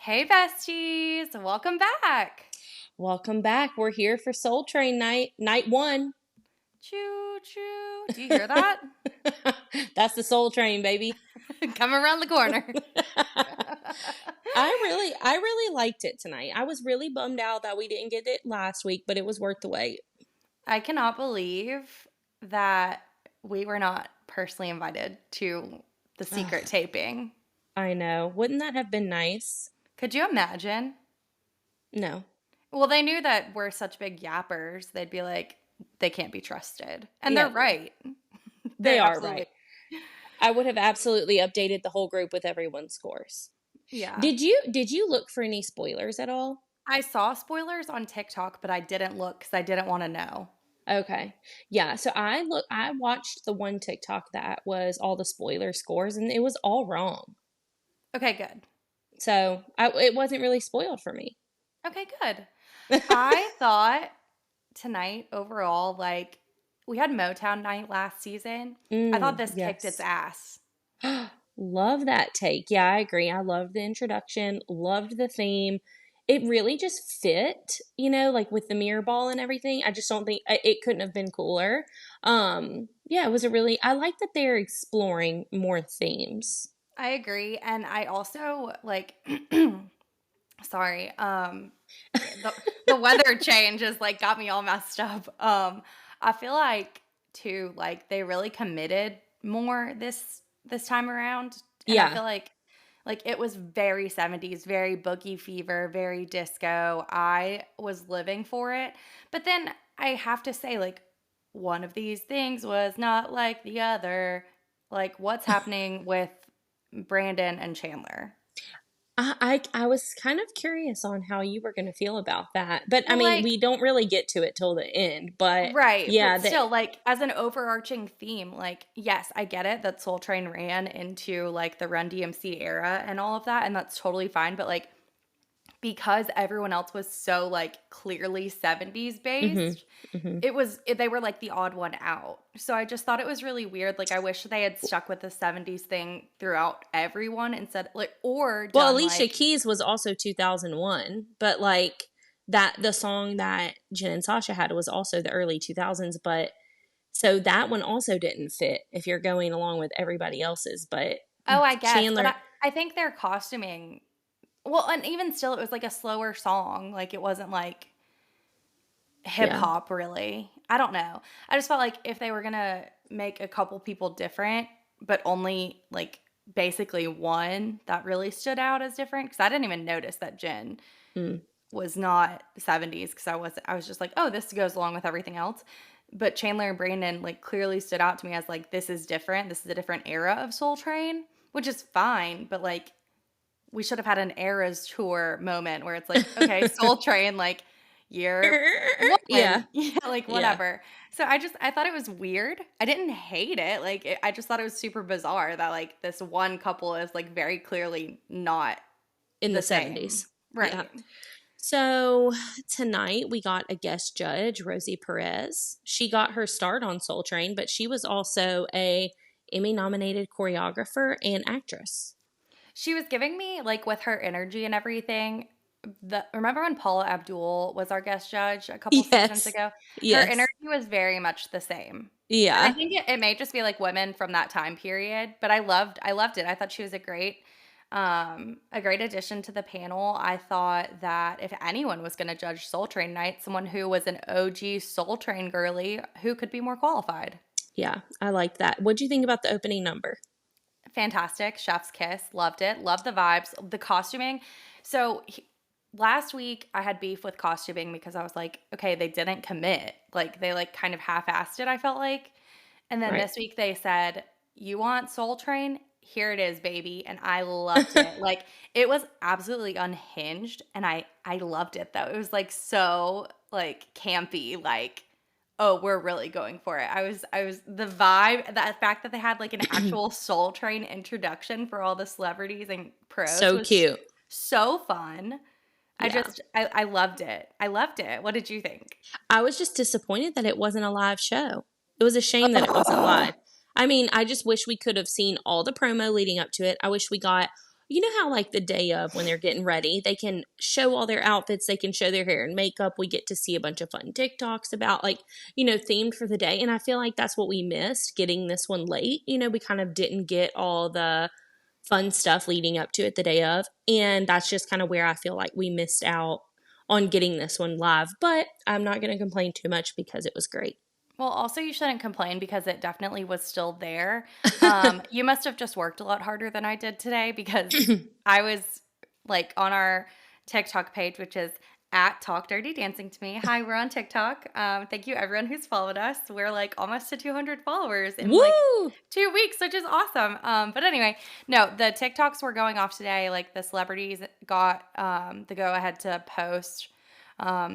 Hey besties, welcome back. Welcome back. We're here for Soul Train night one. Choo choo. Do you hear that? That's the Soul Train, baby. Come around the corner. I really liked it tonight. I was really bummed out that we didn't get it last week, but it was worth the wait. I cannot believe that we were not personally invited to the secret Ugh, taping. I know. Wouldn't that have been nice? Could you imagine? No. Well, they knew that we're such big yappers. They'd be like, they can't be trusted. And they're Yeah, right. they They're are absolutely. right. I would have absolutely updated the whole group with everyone's scores. Yeah. Did you look for any spoilers at all? I saw spoilers on TikTok, but I didn't look because I didn't want to know. Okay. Yeah, so I watched the one TikTok that was all the spoiler scores and it was all wrong. Okay, good. So it wasn't really spoiled for me. Okay, good. I thought tonight overall, like we had Motown night last season. I thought this kicked its Yes. ass. Love that take. Yeah, I agree. I loved the introduction, loved the theme. It really just fit, like with the mirror ball and everything. I just don't think it couldn't have been cooler. Yeah, it was I like that they're exploring more themes. I agree. And I also like sorry, the weather change has like got me all messed up. I feel like too, like they really committed more this time around. And I Yeah. feel like it was very 70s, very boogie fever, very disco. I was living for it. But then I have to say, like, one of these things was not like the other. Like, what's happening with Brandon and Chandler? I was kind of curious on how you were going to feel about that. But I Well, mean, like, we don't really get to it till the end. But right, yeah, but still, like, as an overarching theme, like, yes, I get it that Soul Train ran into like the Run DMC era and all of that, and that's totally fine. But like, because everyone else was so like clearly 70s hmm based, hmm they were like the odd one out. So I just thought it was really weird. Like I wish they had stuck with the 70s thing throughout everyone instead, like, or Well, done Alicia like, Keys was also 2001, but like that the song that Jen and Sasha had was also the early 2000s, but so that one also didn't fit if you're going along with everybody else's, but oh, I guess, but Chandler, I think their costuming, well, and even still, it was like a slower song. Like it wasn't like hip yeah. hop really. I don't know. I just felt like if they were gonna make a couple people different, but only like basically one that really stood out as different, because I didn't even notice that Jen Mm. was not 70s because I was just like, oh, this goes along with everything else. But Chandler and Brandon like clearly stood out to me as like, this is different. This is a different era of Soul Train, which is fine, but like we should have had an Eras tour moment where it's like, okay, Soul Train, like year Yeah. one, yeah, like Yeah. whatever. So I thought it was weird. I didn't hate it. Like I just thought it was super bizarre that like this one couple is like very clearly not In the the same. 70s. Yeah. Right. So tonight we got a guest judge, Rosie Perez. She got her start on Soul Train, but she was also a Emmy nominated choreographer and actress. She was giving me like with her energy and everything. Remember when Paula Abdul was our guest judge a couple seasons Yes. ago? Her Yes. energy was very much the same. And I Yeah. think it may just be like women from that time period, but I loved it. I thought she was a great addition to the panel. I thought that if anyone was going to judge Soul Train night, someone who was an OG Soul Train girly, who could be more qualified? Yeah. I liked that. What'd you think about the opening number? Fantastic. Chef's kiss. Loved it. Loved the vibes. The costuming. So last week I had beef with costuming because I was like, okay, they didn't commit. Like they like kind of half-assed it, I felt like. And then Right. this week they said, you want Soul Train? Here it is, baby. And I loved it. Like it was absolutely unhinged. And I loved it though. It was like so like campy, like, oh, we're really going for it. I was the vibe, the fact that they had like an actual Soul Train introduction for all the celebrities and pros So was cute. so fun. I Yeah. just I loved it. I loved it. What did you think? I was just disappointed that it wasn't a live show. It was a shame that it wasn't live. I mean, I just wish we could have seen all the promo leading up to it. I wish we got, you know how like the day of when they're getting ready, they can show all their outfits, they can show their hair and makeup. We get to see a bunch of fun TikToks about like, themed for the day. And I feel like that's what we missed getting this one late. We kind of didn't get all the fun stuff leading up to it the day of. And that's just kind of where I feel like we missed out on getting this one live. But I'm not going to complain too much because it was great. Well, also you shouldn't complain because it definitely was still there. You must have just worked a lot harder than I did today because I was like on our TikTok page, which is at Talk Dirty Dancing to Me. Hi, we're on TikTok. Thank you everyone who's followed us. We're like almost to 200 followers in like 2 weeks, which is awesome. But anyway, no, the TikToks were going off today. Like the celebrities got the go ahead to post.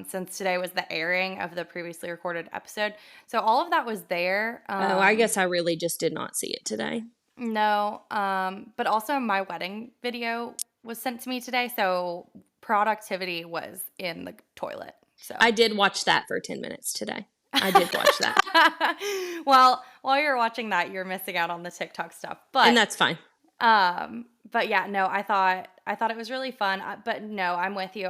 Since today was the airing of the previously recorded episode. So all of that was there. I guess I really just did not see it today. No, but also my wedding video was sent to me today, so productivity was in the toilet. So I did watch that for 10 minutes today. I did watch that. Well, while you're watching that, you're missing out on the TikTok stuff. And that's fine. But yeah, no, I thought it was really fun. But no, I'm with you.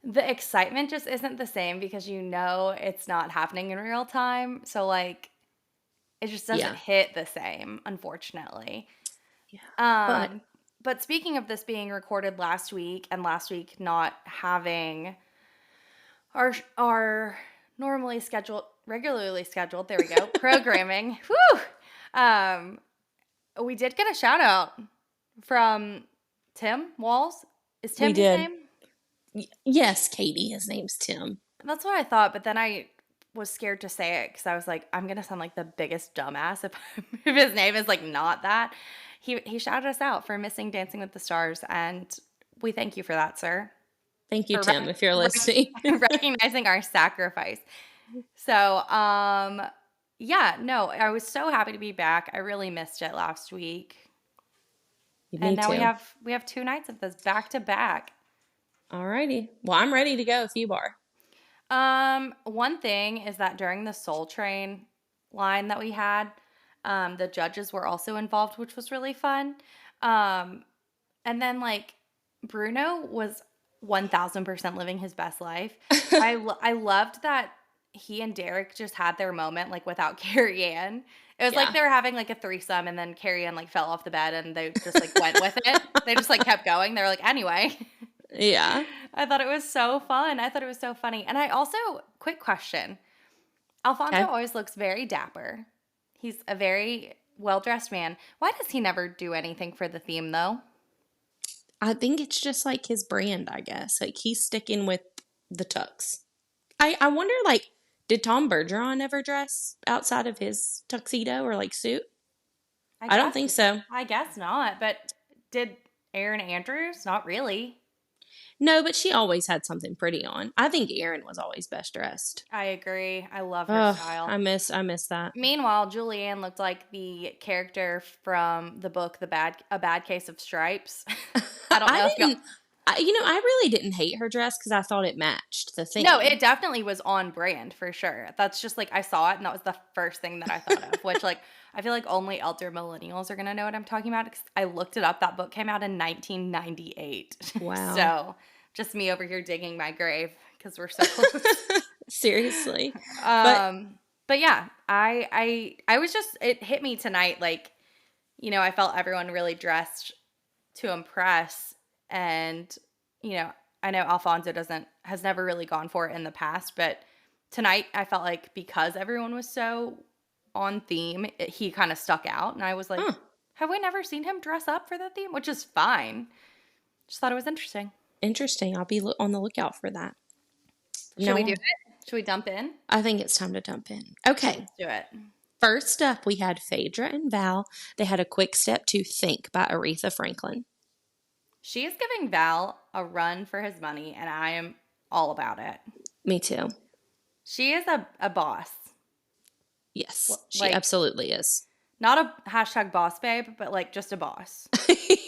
The excitement just isn't the same because it's not happening in real time. So like it just doesn't hit the same, unfortunately. Yeah. But speaking of this being recorded last week and last week not having our regularly scheduled, there we go, programming. Whew. We did get a shout out from Tim Walls. Is Tim his name? Yes, Katie. His name's Tim. That's what I thought, but then I was scared to say it because I was like, I'm gonna sound like the biggest dumbass if his name is like not that. He shouted us out for missing Dancing with the Stars, and we thank you for that, sir. Thank you, Tim, if you're listening. Recognizing our sacrifice. So, yeah, no, I was so happy to be back. I really missed it last week. Me now too. we have 2 nights of this back to back. Alrighty. Well, I'm ready to go if you are. One thing is that during the Soul Train line that we had, the judges were also involved, which was really fun. And then like Bruno was 1000% living his best life. I loved that he and Derek just had their moment like without Carrie Ann. It was like they were having like a threesome and then Carrie Ann like fell off the bed and they just like went with it. They just like kept going. They were like, anyway. Yeah. I thought it was so fun. I thought it was so funny. And I also, quick question. Alfonso always looks very dapper. He's a very well-dressed man. Why does he never do anything for the theme, though? I think it's just like his brand, I guess. Like he's sticking with the tux. I wonder, like, did Tom Bergeron ever dress outside of his tuxedo or like suit? I don't think so. I guess not. But did Erin Andrews? Not really. No, but she always had something pretty on. I think Erin was always best dressed. I agree. I love her style. I miss that. Meanwhile, Julianne looked like the character from the book A Bad Case of Stripes. I don't know I really didn't hate her dress because I thought it matched the thing. No, it definitely was on brand for sure. That's just like I saw it and that was the first thing that I thought of, which like I feel like only elder millennials are going to know what I'm talking about because I looked it up. That book came out in 1998. Wow. So just me over here digging my grave because we're so close. Seriously. But yeah, I was just, it hit me tonight. Like, I felt everyone really dressed to impress. And, I know Alfonso has never really gone for it in the past, but tonight I felt like because everyone was so on theme, he kind of stuck out. And I was like, have we never seen him dress up for the theme? Which is fine. Just thought it was interesting. Interesting. I'll be on the lookout for that. Should we do it? Should we dump in? I think it's time to dump in. Okay. Let's do it. First up, we had Phaedra and Val. They had A Quick Step to Think by Aretha Franklin. She is giving Val a run for his money, and I am all about it. Me too. She is a boss. Yes, she absolutely is. Not a hashtag boss babe, but like just a boss.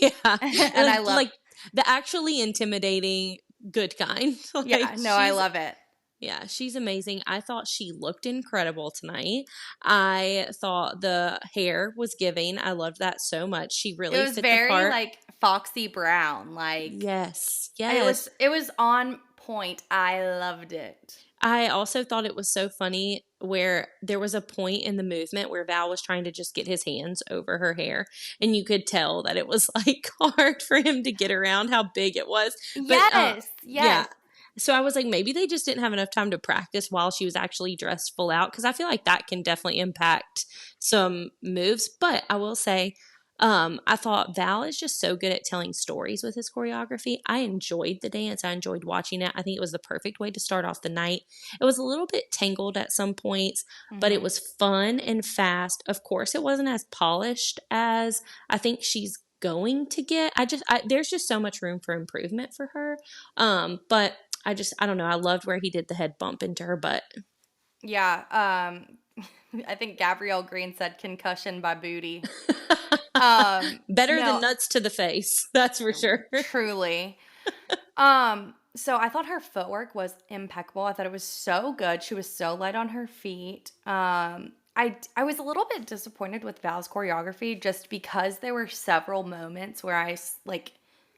Yeah. And I love like the actually intimidating good kind. Yeah, no, I love it. Yeah, she's amazing. I thought she looked incredible tonight. I thought the hair was giving. I loved that so much. She It really was fit the very, part. like, Foxy Brown, like, Yes, it yes. was it was on point. I loved it. I also thought it was so funny where there was a point in the movement where Val was trying to just get his hands over her hair, and you could tell that it was like hard for him to get around how big it was. But Yes, yeah. yes. So I was like, maybe they just didn't have enough time to practice while she was actually dressed full out, because I feel like that can definitely impact some moves. But I will say, I thought Val is just so good at telling stories with his choreography. I enjoyed the dance. I enjoyed watching it. I think it was the perfect way to start off the night. It was a little bit tangled at some points, but it Mhm. was fun and fast. Of course, it wasn't as polished as I think she's going to get. There's just so much room for improvement for her. But I don't know. I loved where he did the head bump into her butt. Yeah, I think Gabrielle Green said concussion by booty. Better than No, nuts to the face. That's for sure. truly. So I thought her footwork was impeccable. I thought it was so good. She was so light on her feet. I was a little bit disappointed with Val's choreography just because there were several moments where like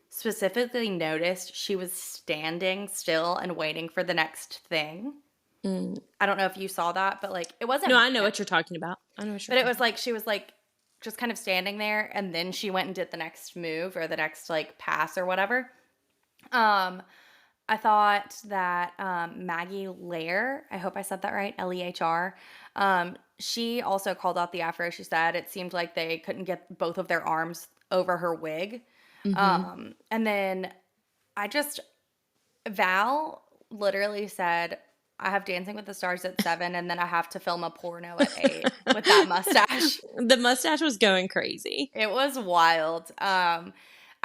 specifically noticed she was standing still and waiting for the next thing. Mm. I don't know if you saw that, but like it No, wasn't I know bad, what you're talking about. I know what you're but it talking was like she was like just kind of standing there and then she went and did the next move or the next like pass or whatever. Um I thought that Maggie Lehr, I hope I said that right, Lehr, she also called out the afro. She said it seemed like they couldn't get both of their arms over her wig. about. Hmm. And then I just, Val literally said, I have Dancing with the Stars at 7, and then I have to film a porno at 8 with that mustache. The mustache was going crazy. It was wild. I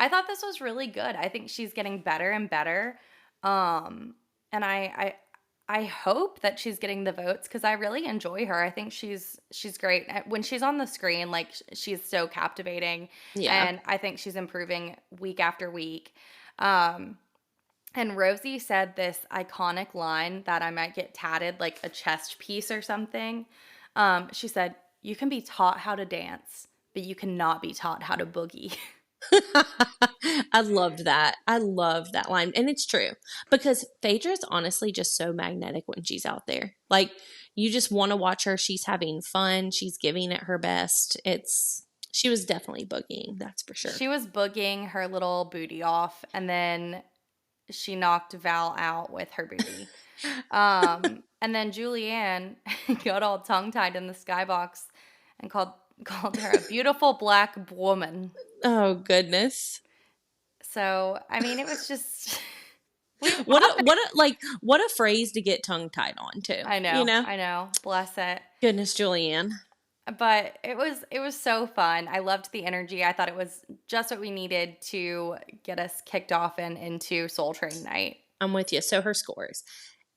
thought this was really good. I think she's getting better and better. And I hope that she's getting the votes because I really enjoy her. I think she's great. When she's on the screen, like she's so captivating, Yeah. and I think she's improving week after week. Um, and Rosie said this iconic line that I might get tatted like a chest piece or something. She said, "You can be taught how to dance, but you cannot be taught how to boogie." I loved that. I loved that line. And it's true because Phaedra's honestly just so magnetic when she's out there. Like, you just want to watch her. She's having fun. She's giving it her best. She was definitely boogieing, that's for sure. She was boogieing her little booty off, and then she knocked Val out with her booty. And then Julianne got all tongue tied in the skybox and called her a beautiful black woman. Oh, goodness. So I mean, it was just we love it. What a phrase to get tongue tied on to, you know? I know, bless it. Goodness, Julianne. But it was so fun. I loved the energy. I thought it was just what we needed to get us kicked off and into Soul Train night. I'm with you. So her scores: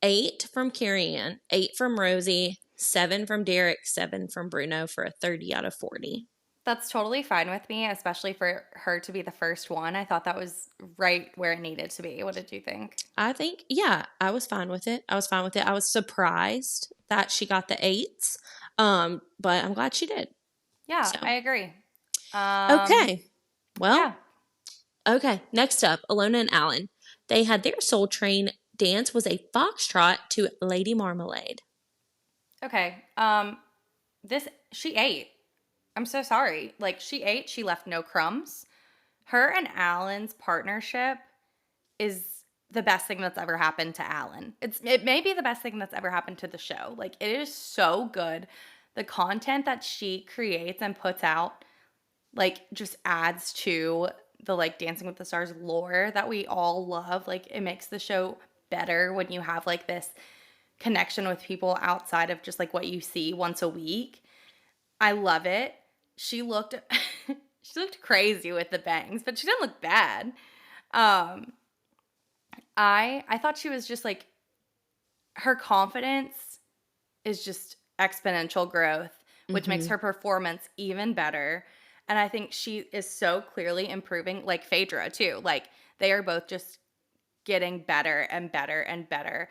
8 from Carrie Ann, 8 from Rosie, 7 from Derek, 7 from Bruno for a 30 out of 40. That's totally fine with me, especially for her to be the first one. I thought that was right where it needed to be. What did you think? I think, yeah, I was fine with it. I was fine with it. I was surprised that she got the 8s, but I'm glad she did. Yeah, So, I agree. okay. Well, Yeah. okay. Next up, Alona and Alan. They had their Soul Train dance was a foxtrot to Lady Marmalade. Okay. She ate. I'm so sorry. Like she ate, she left no crumbs. Her and Alan's partnership is the best thing that's ever happened to Alan. It may be the best thing that's ever happened to the show. Like it is so good. The content that she creates and puts out like just adds to the like Dancing with the Stars lore that we all love. Like it makes the show better when you have like this connection with people outside of just like what you see once a week. I love it. She looked she looked crazy with the bangs, but she didn't look bad. Um I thought she was just like her confidence is just exponential growth, which makes Mm-hmm. her performance even better. And I think she is so clearly improving, like Phaedra too. Like they are both just getting better and better and better.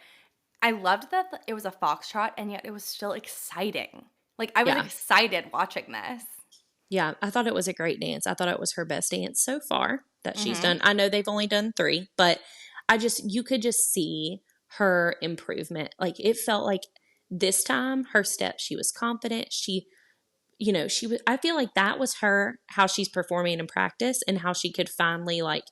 I loved that it was a foxtrot, and yet it was still exciting. Like, I was Yeah. excited watching this. Yeah, I thought it was a great dance. I thought it was her best dance so far that she's Mhm. done. I know they've only done 3, but you could just see her improvement. Like, it felt like this time, her steps, she was confident. She was, I feel like that was how she's performing in practice and how she could finally, like,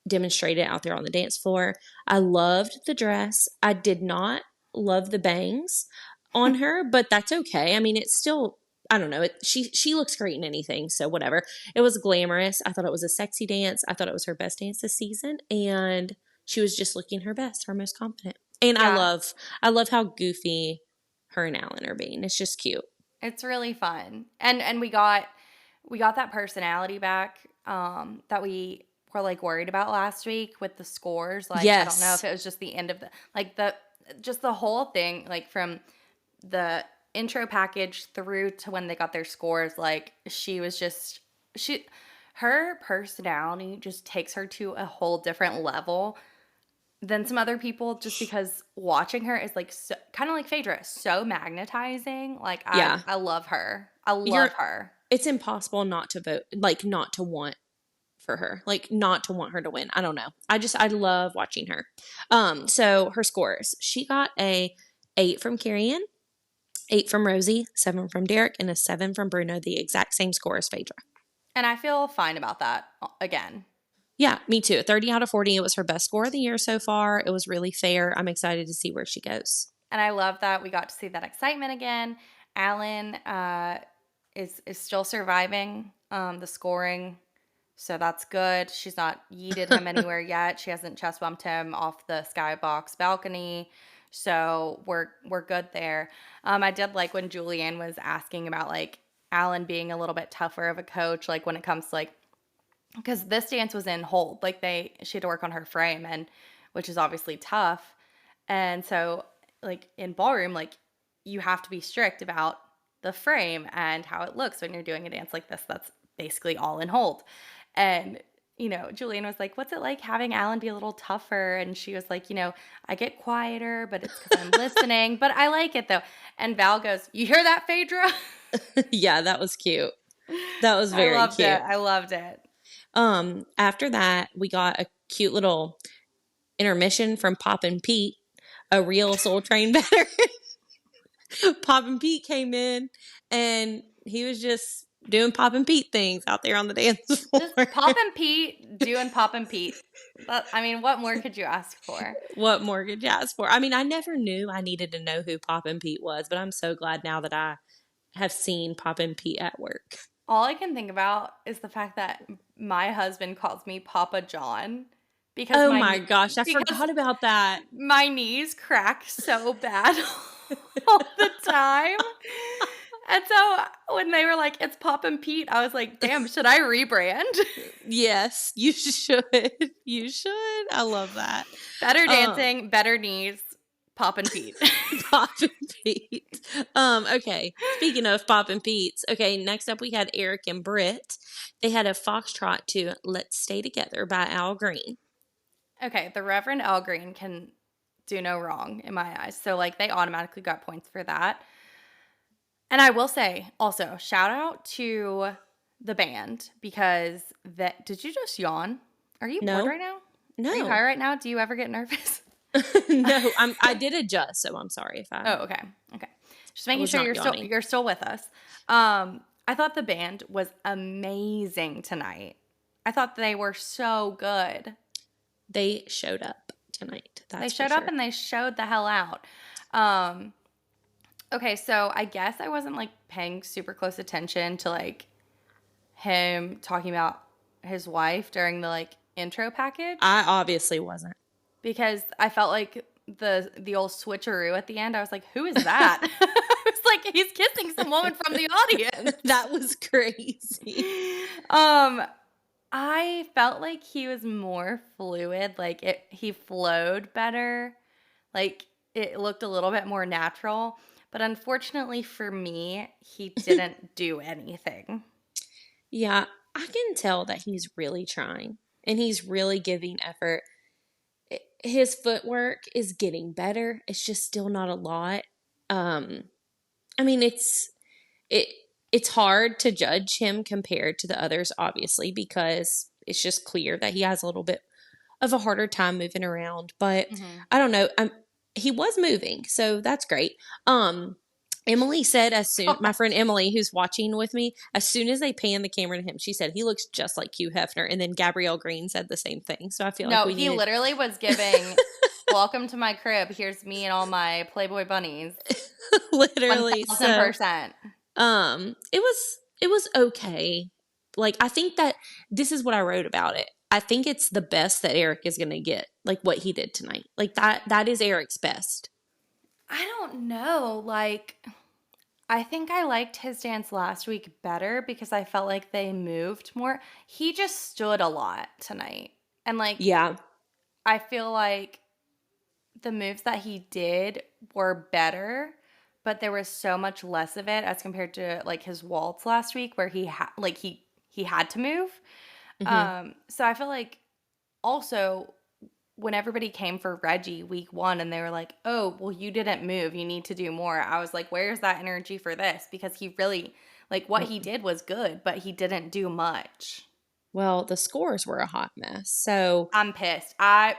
demonstrate it out there on the dance floor. I loved the dress. I did not love the bangs on her, but that's okay. I mean, it's still, I don't know. She looks great in anything, so whatever. It was glamorous. I thought it was a sexy dance. I thought it was her best dance this season, and she was just looking her best, her most confident. And Yeah, I love how goofy her and Alan are being. It's just cute. it's really fun. And we got that personality back, that we were, like, worried about last week with the scores. Like, I don't know if Yes. it was just the end of the whole thing, like, from the intro package through to when they got their scores. Like, her personality just takes her to a whole different level than some other people, just because watching her is, like, so, kind of like Phaedra, so magnetizing. Like, I Yeah. I love her. I You're love her. it's impossible not to vote, like, not to want for her, like, not to want her to win. I don't know. I love watching her. So her scores. She got a 8 from Carrion, 8 from Rosie, 7 from Derek, and a 7 from Bruno, the exact same score as Phaedra. And I feel fine about that, again. Yeah, me too. 30 out of 40. It was her best score of the year so far. It was really fair. I'm excited to see where she goes. And I love that we got to see that excitement again. Alan, is still surviving, the scoring, so that's good. She's not yeeted him anywhere yet. She hasn't chest bumped him off the skybox balcony, so we're good there. I did like when Julianne was asking about, like, Alan being a little bit tougher of a coach, like, when it comes to, like, because this dance was in hold, like, she had to work on her frame, and which is obviously tough. And so, like, in ballroom, like, you have to be strict about the frame and how it looks when you're doing a dance like this. That's basically all in hold. And, Julian was like, "What's it like having Alan be a little tougher?" And she was like, "I get quieter, but it's because I'm listening, but I like it though." And Val goes, "You hear that, Phaedra?" Yeah, that was cute. That was I very loved it. cute. I loved it. After that, we got a cute little intermission from Poppin' Pete, a real Soul Train veteran. Poppin' Pete came in and he was just doing Poppin' Pete things out there on the dance Just floor. Poppin' Pete doing Poppin' Pete. I mean, what more could you ask for? What more could you ask for? I mean, I never knew I needed to know who Poppin' Pete was, but I'm so glad now that I have seen Poppin' Pete at work. All I can think about is the fact that my husband calls me Papa John because Oh my my kn gosh, I because forgot about that. my knees crack so bad all the time. And so when they were like, "It's Pop and Pete," I was like, "Damn, should I rebrand?" Yes, you should. You should. I love that. Better Um, dancing, better knees, Pop and Pete. Poppin' Pete. Okay. Speaking of Poppin' Pete's, okay, next up we had Eric and Britt. They had a foxtrot to Let's Stay Together by Al Green. Okay, the Reverend Al Green can do no wrong in my eyes. So, like, they automatically got points for that. And I will say also, shout out to the band because did you just yawn? Are you bored No, right now? Are you no, high right now? Do you ever get nervous? no. I did adjust, so I'm sorry if Oh, okay. Okay. Just I making was sure not you're still yawning. you're still with us. I thought the band was amazing tonight. I thought they were so good. They showed up tonight. They That's for showed up sure. and they showed the hell out. Um, okay, so I guess I wasn't, like, paying super close attention to, like, him talking about his wife during the, like, intro package, I obviously wasn't. because I felt like the old switcheroo at the end. I was like, "Who is that?" I was like, "He's kissing some woman from the audience." That was crazy. Um, I felt like he was more fluid, like, he flowed better, like, it looked a little bit more natural, but unfortunately for me, he didn't do anything. Yeah, I can tell that he's really trying and he's really giving effort. his footwork is getting better. It's just still not a lot. Um, I mean, it it's hard to judge him compared to the others, obviously, because it's just clear that he has a little bit of a harder time moving around. But Mhm. I don't know. He was moving, so that's great. Emily said my God. friend Emily, who's watching with me, as soon as they pan the camera to him, she said he looks just like Hugh Hefner. And then Gabrielle Green said the same thing. So I feel like No, we he needed literally was giving, "Welcome to my crib. Here's me and all my Playboy bunnies." literally. So 1000%. it was okay. Like, I think that this is what I wrote about it. I think it's the best that Eric is going to get, like what he did tonight. Like that is Eric's best. I don't know, like, I think I liked his dance last week better because I felt like they moved more. He just stood a lot tonight. And, like, Yeah. I feel like the moves that he did were better, but there was so much less of it as compared to, like, his waltz last week where he had to move. Hmm. So I feel like also when everybody came for Reggie week 1 and they were like, "Oh, well, you didn't move. You need to do more." I was like, "Where's that energy for this?" Because he really, like, what he did was good, but he didn't do much. Well, the scores were a hot mess. So, I'm pissed. I'm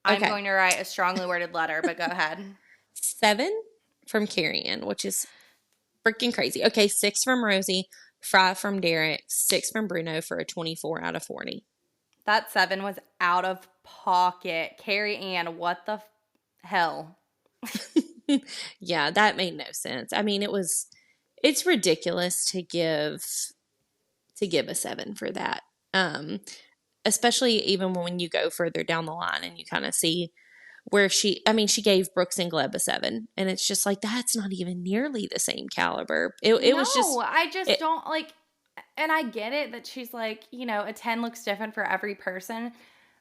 okay. going to write a strongly worded letter, but go ahead. 7 from Carrie, which is freaking crazy. Okay, 6 from Rosie, 5 from Derek, 6 from Bruno for a 24 out of 40. That 7 was out of pocket. Carrie Ann, what the hell? Yeah, that made no sense. I mean, it's ridiculous to give a 7 for that. Um, Especially even when you go further down the line and you kind of see where she gave Brooks and Gleb a 7, and it's just like that's not even nearly the same caliber. It was No, just I just it don't like, and I get it that she's like, a 10 looks different for every person,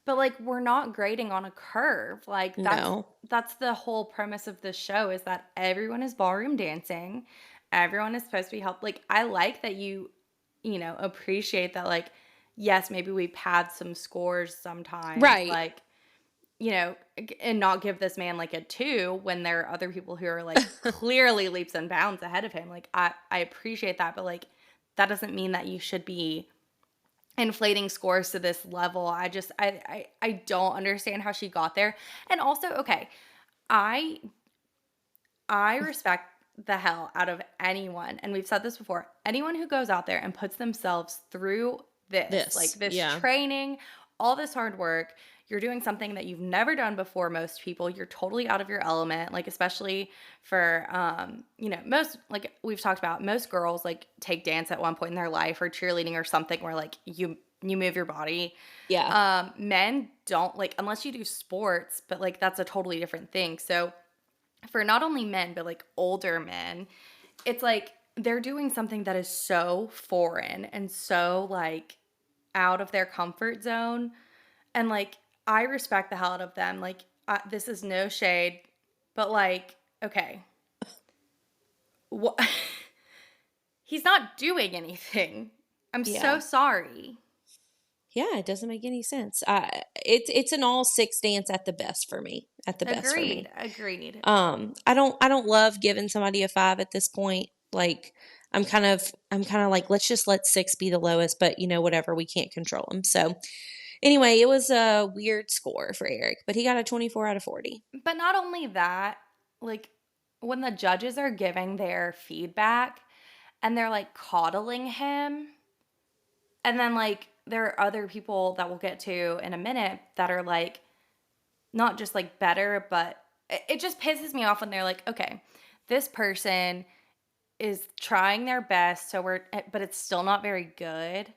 but like we're not grading on a curve. Like no. that's the whole premise of this show is that everyone is ballroom dancing. Everyone is supposed to be helped. Like I like that appreciate that like yes, maybe we pad some scores sometimes. Right. Like and not give this man like a 2 when there are other people who are like clearly leaps and bounds ahead of him. Like I appreciate that, but like that doesn't mean that you should be inflating scores to this level. I don't understand how she got there. And also, okay, I I respect the hell out of anyone, and we've said this before, anyone who goes out there and puts themselves through like This. this Yeah. training, all this hard work. You're doing something that you've never done before, most people. You're totally out of your element, like especially for most, like we've talked about, most girls like take dance at one point in their life or cheerleading or something where like you move your body. Yeah. Men don't, like, unless you do sports, but like that's a totally different thing. So for not only men but like older men, it's like they're doing something that is so foreign and so like out of their comfort zone, and like I respect the hell out of them. Like this is no shade, but like okay, what? He's not doing anything. I'm so Yeah. sorry. Yeah, it doesn't make any sense. It's an all 6 dance at the best for me. At the best for Agreed. me. Agreed. I don't love giving somebody a 5 at this point. Like I'm kind of like let's just let 6 be the lowest, but whatever, we can't control them. So anyway, it was a weird score for Eric, but he got a 24 out of 40. But not only that, like when the judges are giving their feedback and they're like coddling him, and then like there are other people that we'll get to in a minute that are like not just like better, but it just pisses me off when they're like, okay, this person is trying their best, but it's still not very good.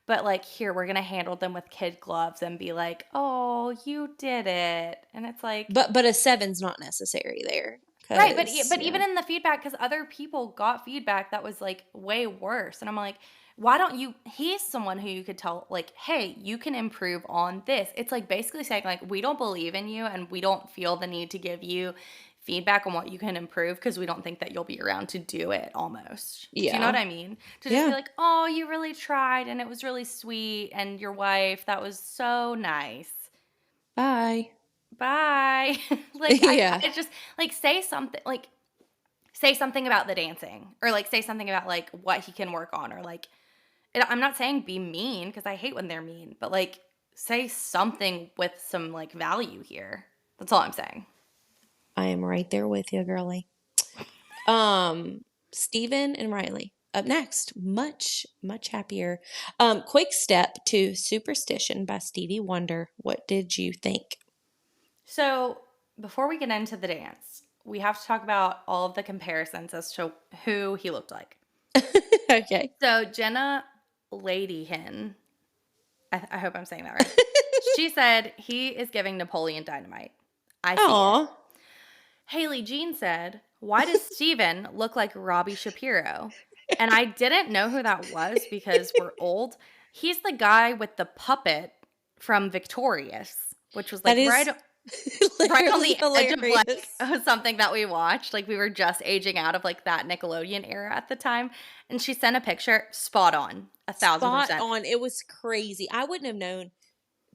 But like here, we're gonna handle them with kid gloves and be like, "Oh, you did it," and it's like, But a 7's not necessary there right, cuz but yeah. even in the feedback, because other people got feedback that was like way worse, and I'm like, why don't you? He's someone who you could tell, like, hey, you can improve on this. It's like basically saying like we don't believe in you, and we don't feel the need to give you feedback on what you can improve because we don't think that you'll be around to do it. Almost, do you know what Yeah. I mean? To just be Yeah. like, oh, you really tried, and it was really sweet, and your wife, that was so nice. Bye. bye. Like, Yeah. I just, like, say something about the dancing, or, like, say something about, like, what he can work on, or, like, I'm not saying be mean, because I hate when they're mean, but, like, say something with some, like, value here. That's all I'm saying. I am right there with you, girly. Um, Stephen and Riley up next. Much, much happier. Quick Step to Superstition by Stevie Wonder. What did you think? So, before we get into the dance, we have to talk about all of the comparisons as to who he looked like. Okay. So, Jenna Ladyhin, I hope I'm saying that right. She said he is giving Napoleon Dynamite. I see it. Aw. Haley Jean said, "Why does Steven look like Robbie Shapiro?" And I didn't know who that was because we're old. He's the guy with the puppet from Victorious, which was That like is right on literally the edge of like hilarious. something that we watched. Like we were just aging out of like that Nickelodeon era at the time. And she sent a picture, spot on, Spot 1,000%. on. It was crazy. I wouldn't have known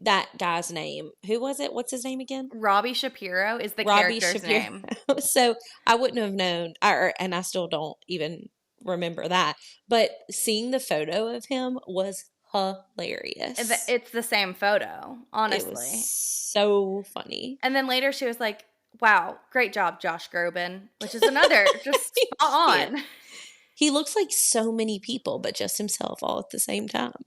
that guy's name. Who was it? What's his name again? Robbie Shapiro is the Robbie character's Shapiro. name. So I wouldn't have known, and I still don't even remember that. But seeing the photo of him was hilarious. It's the same photo, It was honestly. so funny. And then later she was like, "Wow, great job, Josh Groban," which is another just spot Yeah. on. He looks like so many people, but just himself all at the same time.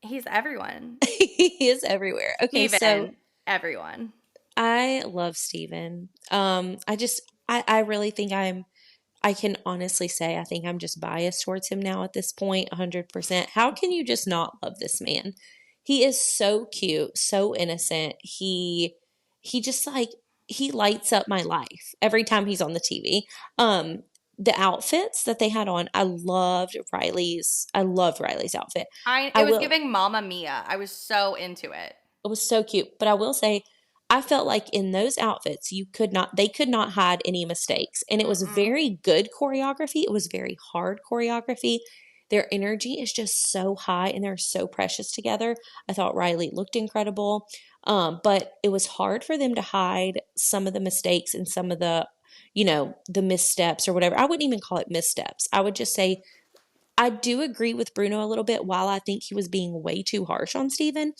He's everyone. He is everywhere. Okay, so Steven, everyone. I love Steven. I really think I can honestly say I think I'm just biased towards him now at this point, 100%. How can you just not love this man? He is so cute, so innocent. He just like he lights up my life every time he's on the TV. The outfits that they had on, I loved Riley's outfit. I It was will giving Mamma Mia. I was so into it. It was so cute. But I will say, I felt like in those outfits, they could not hide any mistakes. And it was Mm-mm. very good choreography. It was very hard choreography. Their energy is just so high and they're so precious together. I thought Riley looked incredible. But it was hard for them to hide some of the mistakes and some of the missteps or whatever. I wouldn't even call it missteps. I would just say I do agree with Bruno a little bit. While I think he was being way too harsh on Steven,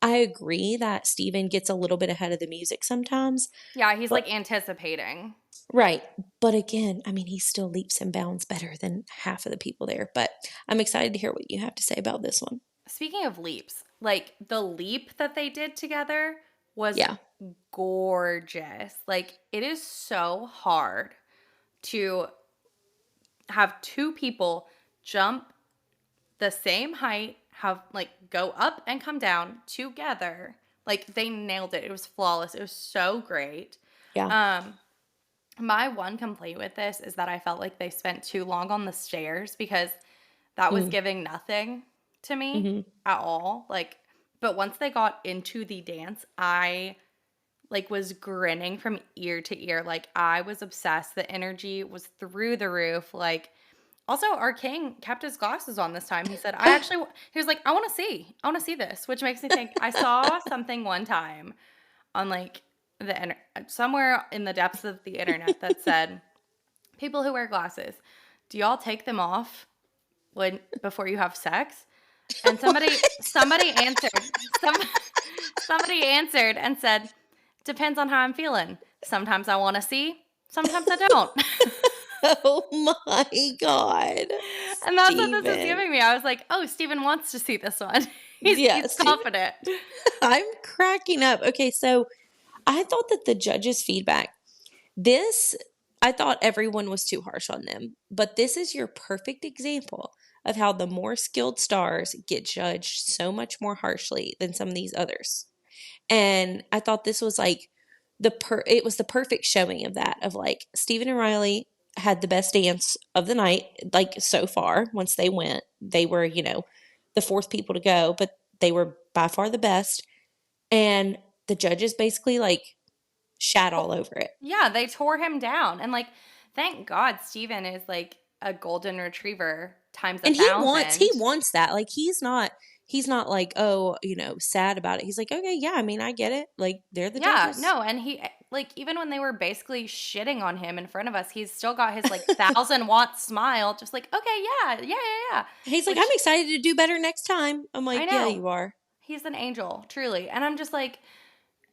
I agree that Steven gets a little bit ahead of the music sometimes. Yeah, he's But like anticipating. right. But again, I mean, he still leaps and bounds better than half of the people there. But I'm excited to hear what you have to say about this one. Speaking of leaps, like the leap that they did together was Yeah. gorgeous. Like it is so hard to have two people jump the same height, have like go up and come down together. Like they nailed it. It was flawless. It was so great. Yeah. Um my one complaint with this is that I felt like they spent too long on the stairs because that was Mm, giving nothing to me hmm at all. Like but once they got into the dance, I like was grinning from ear to ear. Like I was obsessed. The energy was through the roof. Like also our king kept his glasses on this time. He said, he was like, I want to see this, which makes me think I saw something one time on like somewhere in the depths of the internet that said, people who wear glasses, do y'all take them off before you have sex? And somebody answered, some, somebody answered and said, depends on how I'm feeling. Sometimes I want to see, sometimes I don't. Oh my God. And that's what this is Steven. giving me. I was like, oh, Steven wants to see this one. Yeah, He's Steven. confident. I'm cracking up. Okay, so I thought that the judges' feedback, this, I thought everyone was too harsh on them, but this is your perfect example of how the more skilled stars get judged so much more harshly than some of these others. And I thought this was like it was the perfect showing of that, of like Stephen and Riley had the best dance of the night, like so far. Once they went, they were, the fourth people to go, but they were by far the best. And the judges basically like shat all over it. Yeah, they tore him down. And like, thank God Steven is like a golden retriever times a And he thousand. wants that. Like he's not like, oh, sad about it. He's like, okay, yeah, I mean, I get it. Like, they're the Yeah, judges. no, and he like even when they were basically shitting on him in front of us, he's still got his like 1,000-watt smile, just like, okay, yeah, yeah, yeah, yeah. He's like, I'm Which excited to do better next time. I'm I like, yeah, know. you are. He's an angel, truly. And I'm just like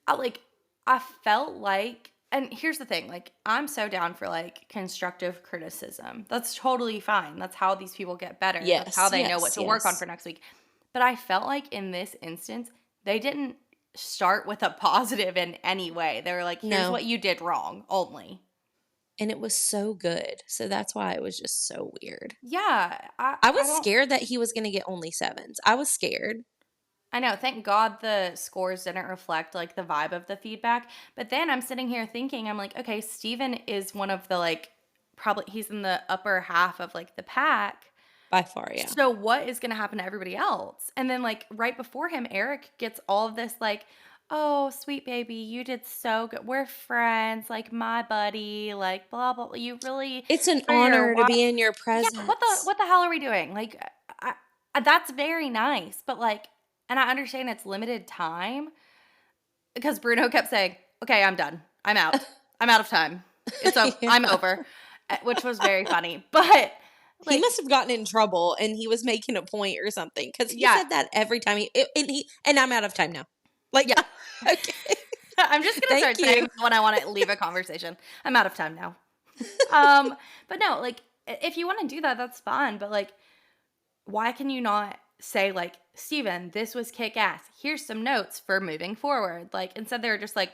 I felt like, and here's the thing, like I'm so down for like constructive criticism. That's totally fine. That's how these people get better. That's how Yes, they know what yes, to work on yes. for next week. But I felt like in this instance, they didn't start with a positive in any way. They were like, here's No. what you did wrong only. And it was so good. So that's why it was just so weird. Yeah, I I was don't scared that he was going to get only sevens. I was scared. I know. Thank God the scores didn't reflect like the vibe of the feedback. But then I'm sitting here thinking, I'm like, okay, Steven is one of the like, probably he's in the upper half of like the pack. By far, yeah. So what is going to happen to everybody else? And then like right before him, Eric gets all of this like, oh, sweet baby, you did so good. We're friends, like my buddy, like blah blah. You really It's an are your honor to wife. be in your Yeah, presence. what the hell are we doing? Like, that's very nice, but like, and I understand it's limited time because Bruno kept saying, "Okay, I'm done. I'm out. I'm out of time. It's over. Yeah. I'm over," which was very funny. But He like, must have gotten in trouble and he was making a point or something because he yeah, said that every time and I'm out of time now. Like, yeah. okay, I'm just gonna thank start saying you. that when I want to leave a conversation. I'm out of time now. Um, but no, like, if you want to do that, that's fine. But like, why can you not say like, Steven, this was kick ass. Here's some notes for moving forward. Like instead they're just like,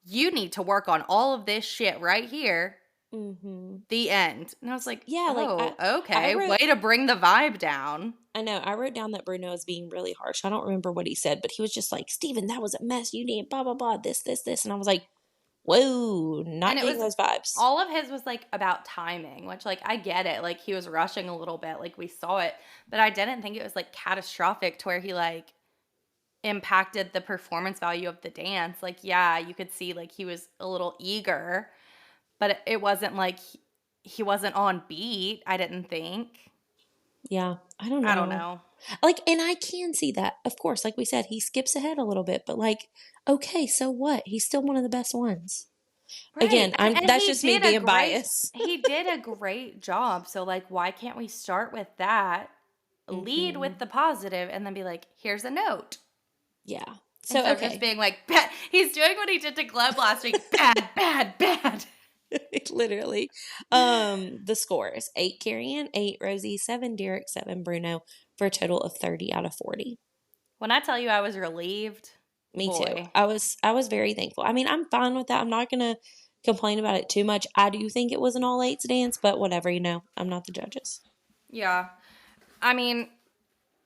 you need to work on all of this shit right here. Mm-hmm. The end. And I was like, Yeah, like oh, I okay. wrote. Way to bring the vibe down. I know. I wrote down that Bruno is being really harsh. I don't remember what he said, but he was just like, Steven, that was a mess. You need blah, blah, blah, this. And I was like, whoa, And not it getting was those vibes. all of his was like about timing, which like I get it. Like he was rushing a little bit, like we saw it. But I didn't think it was like catastrophic to where he like impacted the performance value of the dance. Like, yeah, you could see like he was a little eager, but it wasn't like he wasn't on beat, I didn't think. Yeah, I don't I don't know. know. Like, and I can see that. Of course, like we said, he skips ahead a little bit, but like, okay, so what? He's still one of the best ones. Right. Again, And that's just me being biased. he did a great job. So like why can't we start with that, lead Mm-hmm. with the positive, and then be like, here's a note. Yeah. So, Instead of just okay. being like, bad. He's doing what he did to Gleb last week. Bad, bad, bad. Literally. The scores 8 Carrie, 8 Rosie, 7 Derek, 7 Bruno, for a total of 30 out of 40. When I tell you I was relieved, Me too. boy. I was very thankful. I mean, I'm fine with that. I'm not gonna complain about it too much. I do think it was an all eights dance, but whatever, I'm not the judges. Yeah. I mean,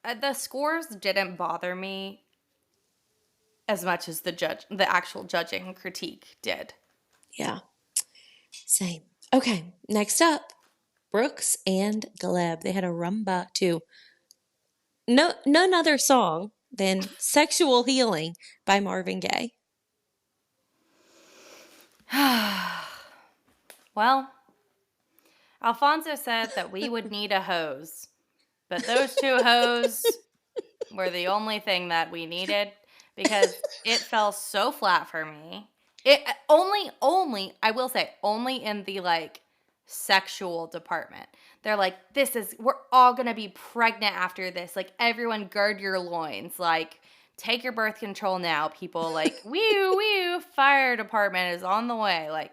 the scores didn't bother me as much as the actual judging critique did. Yeah. Same. Okay, next up, Brooks and Gleb. They had a rumba too. None other song than Sexual Healing by Marvin Gaye. Well, Alfonso said that we would need a hose, but those two hose were the only thing that we needed because it fell so flat for me. It only I will say only in the like sexual department. They're like, we're all gonna be pregnant after this. Like everyone gird your loins. Like take your birth control now, people. Like wee fire department is on the way. Like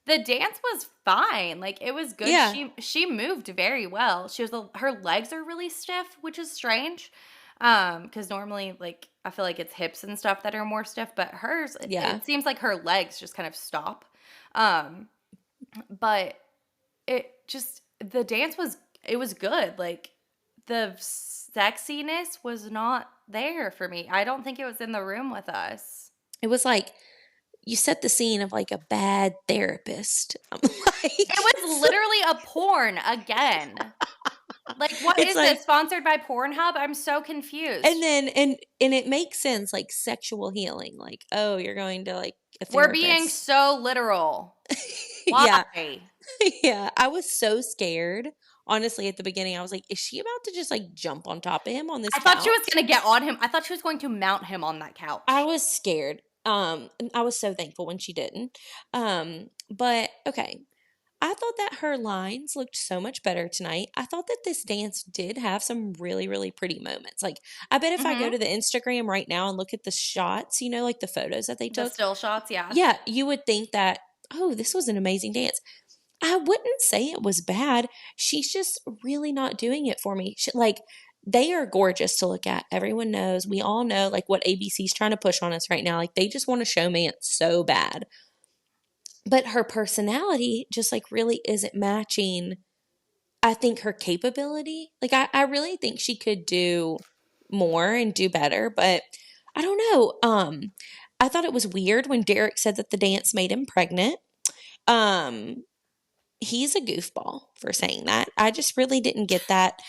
the dance was fine. Like it was good. Yeah. She moved very well. Her legs are really stiff, which is strange. Because normally like I feel like it's hips and stuff that are more stiff, but hers Yeah. it seems like her legs just kind of stop. But the dance was good. Like the sexiness was not there for me. I don't think it was in the room with us. It was like you set the scene of like a bad therapist. It was literally a porn again. Like, what It's is like, this? Sponsored by Pornhub? I'm so confused. and then and it makes sense, like sexual healing. Like, oh, you're going to like a therapist. We're being so literal. Why? Yeah. Yeah. I was so scared honestly, at the beginning, I was like, is she about to just like jump on top of him on this I thought she was couch? going to get on him. I thought she was going to mount him on that I couch. was scared. And I was so thankful when she didn't. But okay. I thought that her lines looked so much better tonight. I thought that this dance did have some really, really pretty moments. Like, I bet if I go Mhm. to the Instagram right now and look at the shots, like the photos that they The took, still shots, yeah. yeah, you would think that, oh, this was an amazing dance. I wouldn't say it was bad. She's just really not doing it for me. Like, they are gorgeous to look at. Everyone knows. We all know, like, what ABC's trying to push on us right now. Like, they just want to showman so bad. But her personality just, like, really isn't matching, I think, her capability. Like, I really think she could do more and do better. But I don't know. I thought it was weird when Derek said that the dance made him pregnant. Um, he's a goofball for saying that. I just really didn't get that.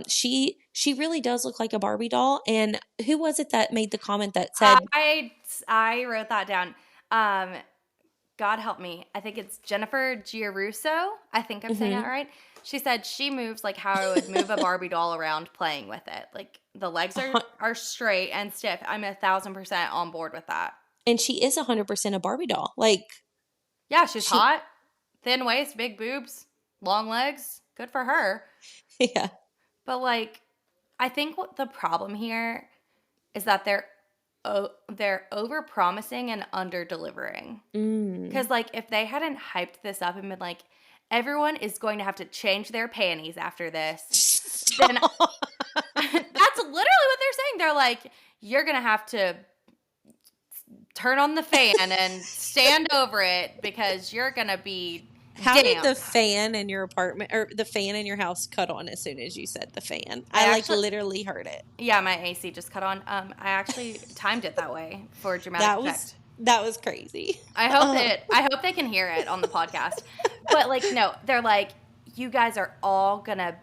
She really does look like a Barbie doll. And who was it that made the comment that said, I wrote that down. Um, God help me. I think it's Jennifer Giarusso. I think I'm saying that mm-hmm. right. She said she moves like how I would move a Barbie doll around playing with it. Like the legs are straight and stiff. I'm 1,000% on board with that. And she is 100% a Barbie doll. Like, Yeah, she's she, hot, thin waist, big boobs, long legs. Good for her. yeah. But like, I think what the problem here is that they're over promising and under delivering. Mm. Because like, if they hadn't hyped this up and been like, everyone is going to have to change their panties after this, then that's literally what they're saying. They're like, you're gonna have to turn on the fan and stand over it because you're gonna be How did damp. the fan in your apartment or the fan in your house cut on as soon as you said the fan? I I like actually, literally heard it. yeah, my AC just cut on. I actually timed it that way for dramatic That was effect. that was crazy. I hope they can hear it on the podcast. But like, no, they're like, you guys are all gonna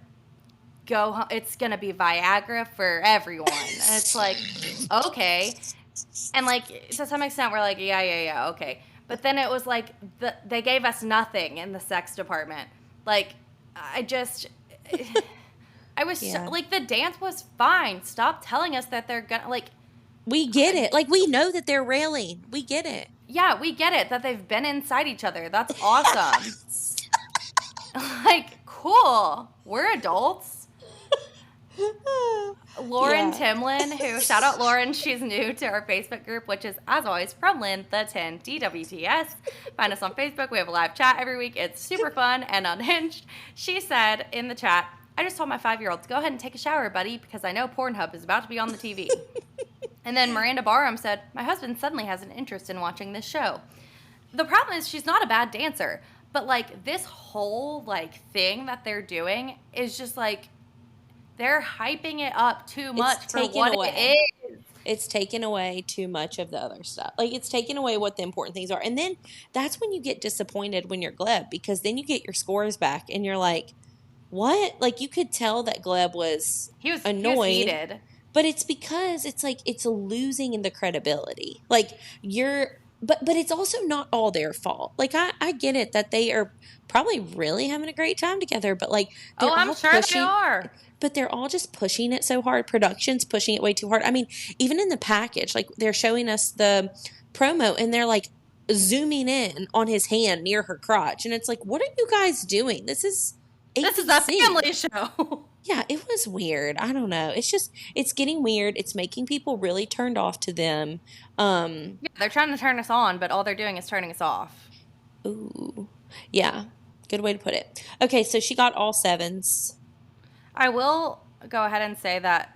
go home. It's gonna be Viagra for everyone. And it's like, okay. And like, to some extent, we're like, yeah, okay. But then it was like, they gave us nothing in the sex department. Like, I just, I was so, Yeah. like, the dance was fine. Stop telling us that they're gonna, like, We get it. Like, we know that they're railing. We get it. yeah, we get it that they've been inside each other. That's awesome. Like, cool. We're adults. Lauren Yeah. Timlin, who, shout out Lauren, she's new to our Facebook group, which is, as always, from Lynn, the 10 DWTS. Find us on Facebook. We have a live chat every week. It's super fun and unhinged. She said in the chat, I just told my 5-year-old to go ahead and take a shower, buddy, because I know Pornhub is about to be on the TV. And then Miranda Barham said, my husband suddenly has an interest in watching this show. The problem is she's not a bad dancer, but like this whole like thing that they're doing is just like, they're hyping it up too much for what it is. It's taken away too much of the other stuff. Like, it's taken away what the important things are. And then that's when you get disappointed when you're Gleb, because then you get your scores back and you're like, what? Like, you could tell that Gleb was annoyed. He was heated. But it's because it's like it's losing in the credibility. Like, but it's also not all their fault. Like, I get it that they are probably really having a great time together, but like they're Oh, I'm all sure pushing, they are. but they're all just pushing it so hard. Production's pushing it way too hard. I mean, even in the package, like they're showing us the promo and they're like zooming in on his hand near her crotch, and it's like, what are you guys doing? This is This is a family show. Yeah, it was weird. I don't know. It's getting weird. It's making people really turned off to them. Yeah, they're trying to turn us on, but all they're doing is turning us off. Ooh. Yeah. Good way to put it. Okay, so she got all 7s. I will go ahead and say that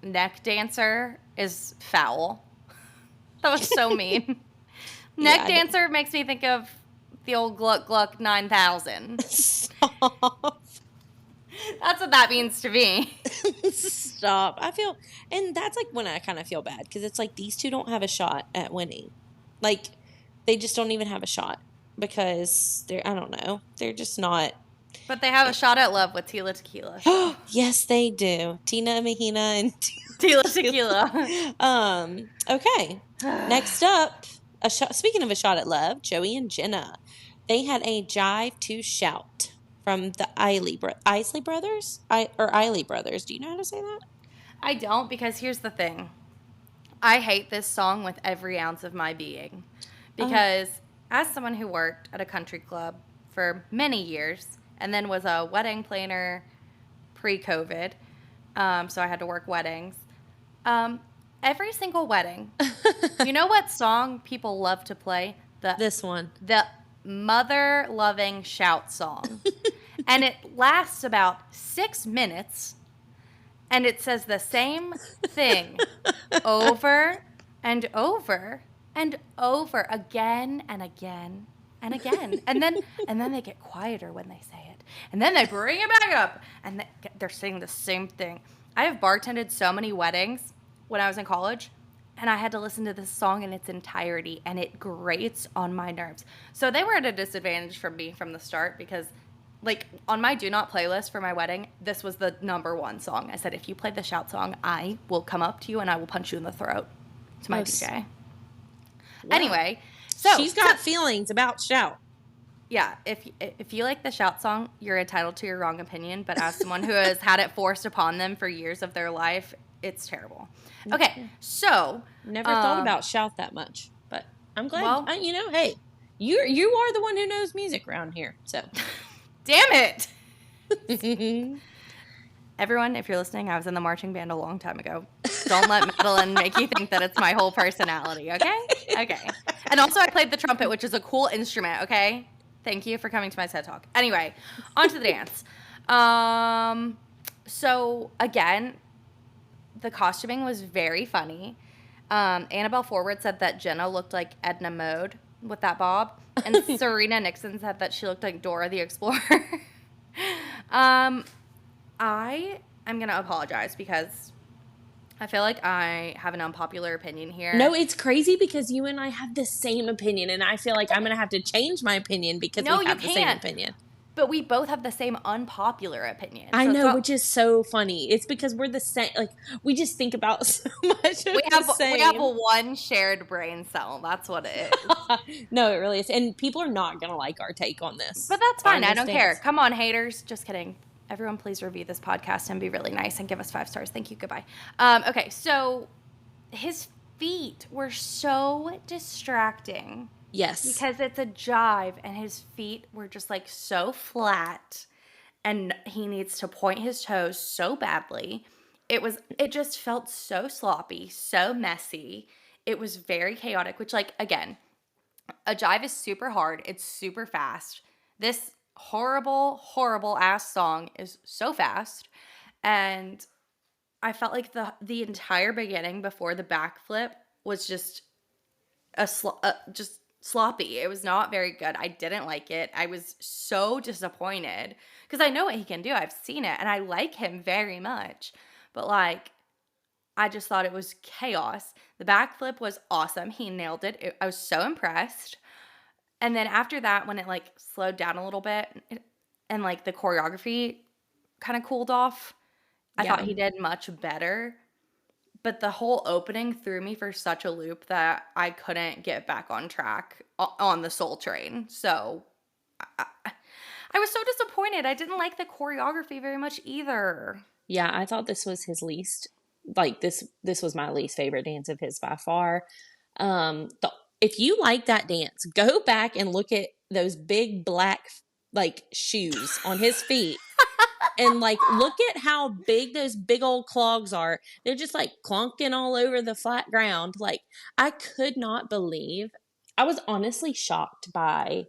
neck dancer is foul. That was so mean. Neck dancer makes me think of the old Gluck Gluck 9000. Stop. That's what that means to me. Stop. And that's like when I kind of feel bad, because it's like these two don't have a shot at winning. Like, they just don't even have a shot because I don't know, they're just not. But they have a shot at love with Tila Tequila. So. Yes, they do. Tina Mahina and Tila Tequila. Okay. Next up, speaking of a shot at love, Joey and Jenna. They had a jive to shout. from the Isley Brothers? Isley Brothers. Do you know how to say that? I don't, because here's the thing. I hate this song with every ounce of my being. Oh. Because as someone who worked at a country club for many years and then was a wedding planner pre-COVID, so I had to work weddings. Every single wedding, you know what song people love to play? This one. The mother-loving shout song. And it lasts about 6 minutes, and it says the same thing over and over and over again and again and again. And then they get quieter when they say it. And then they bring it back up, and they're saying the same thing. I have bartended so many weddings when I was in college, and I had to listen to this song in its entirety, and it grates on my nerves. So they were at a disadvantage from me from the start, because like on my do not playlist for my wedding, this was the number one song. I said, if you play the shout song, I will come up to you and I will punch you in the throat to my DJ. Wow. Anyway, so she's got feelings about shout. Yeah, if you like the shout song, you're entitled to your wrong opinion. But as someone who has had it forced upon them for years of their life, it's terrible. Okay, so never thought about shout that much, but I'm glad. Well, hey, you are the one who knows music around here, so. Damn it! Everyone, if you're listening, I was in the marching band a long time ago. Don't let Madeline make you think that it's my whole personality, okay? Okay. And also, I played the trumpet, which is a cool instrument, okay? Thank you for coming to my TED Talk. Anyway, on to the dance. So, again, the costuming was very funny. Annabelle Forward said that Jenna looked like Edna Mode with that bob. And Serena Nixon said that she looked like Dora the Explorer. I am going to apologize because I feel like I have an unpopular opinion here. No, it's crazy because you and I have the same opinion, and I feel like I'm going to have to change my opinion because we have the same opinion. But we both have the same unpopular opinion. I know, which is so funny. It's because we're the same. Like, we just think about so much. We have one shared brain cell. That's what it is. No, it really is. And people are not going to like our take on this. But that's fine. I don't care. Come on, haters. Just kidding. Everyone, please review this podcast and be really nice and give us 5 stars. Thank you. Goodbye. Okay, so his feet were so distracting. Yes. Because it's a jive, and his feet were just like so flat, and he needs to point his toes so badly. It just felt so sloppy, so messy. It was very chaotic, which, like, again, a jive is super hard. It's super fast. This horrible, horrible ass song is so fast. And I felt like the entire beginning before the backflip was just sloppy. It was not very good. I didn't like it. I was so disappointed because I know what he can do. I've seen it, and I like him very much. But, like, I just thought it was chaos. The backflip was awesome. He nailed it. I was so impressed. And then after that, when it, like, slowed down a little bit and, like, the choreography kind of cooled off, I thought he did much better. But the whole opening threw me for such a loop that I couldn't get back on track on the Soul Train. So I was so disappointed. I didn't like the choreography very much either. Yeah, I thought this was his least, like, this was my least favorite dance of his by far. If you like that dance, go back and look at those big black, like, shoes on his feet. And, like, look at how big those big old clogs are. They're just, like, clunking all over the flat ground. Like, I could not believe. I was honestly shocked by